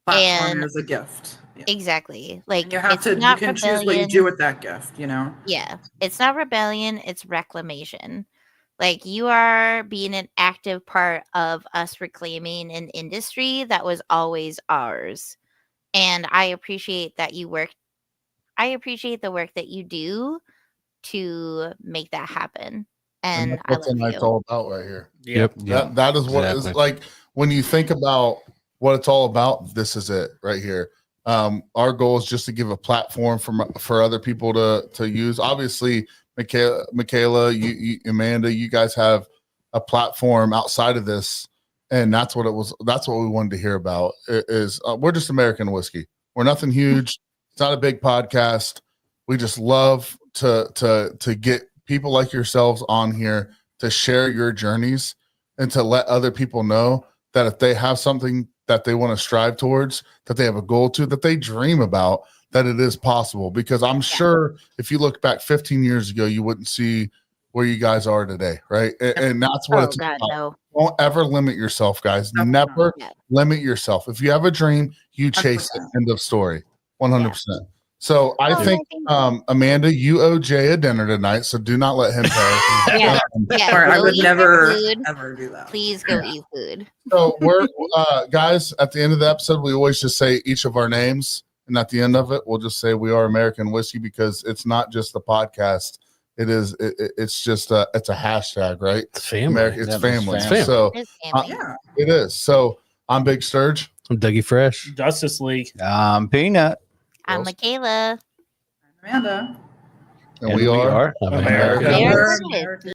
platform and- is a gift. Yeah. Exactly. Like And you have it's to. You not can choose what you rebellion. do with that gift. You know. Yeah, it's not rebellion, it's reclamation. Like you are being an active part of us reclaiming an industry that was always ours. And I appreciate that you work. I appreciate the work that you do to make that happen. And that's I what love tonight's you. all about right here. Yep. That is what it's Exactly. like when you think about what it's all about. This is it right here. Our goal is just to give a platform for other people to use. Obviously, MyKala, you, Amanda, you guys have a platform outside of this, and that's what it was. That's what we wanted to hear about. We're just American whiskey. We're nothing huge. It's not a big podcast. We just love to get people like yourselves on here to share your journeys and to let other people know that if they have something that they want to strive towards, that they have a goal to, that they dream about, that it is possible. Because I'm sure if you look back 15 years ago, you wouldn't see where you guys are today, right? And that's what Oh it's God, about. no. Don't ever limit yourself, guys. Definitely Never not. limit yourself. If you have a dream, you chase it. 100%. End of story. 100%. So I Well, think, Amanda, you owe Jay a dinner tonight, so do not let him pay. Yeah. Yeah, Sorry, I go would eat your never food. ever do that. Please go eat food. So we're guys, at the end of the episode, we always just say each of our names, and at the end of it, we'll just say we are American Whiskey, because it's not just the podcast. It's just it's a hashtag, right? It's family. It's Yeah, family. it's family. So It's family. Yeah. it is. So I'm Big Sturg. I'm Dougie Fresh. Justice League. Peanut. I'm MyKala. Amanda. And we are America. America. America.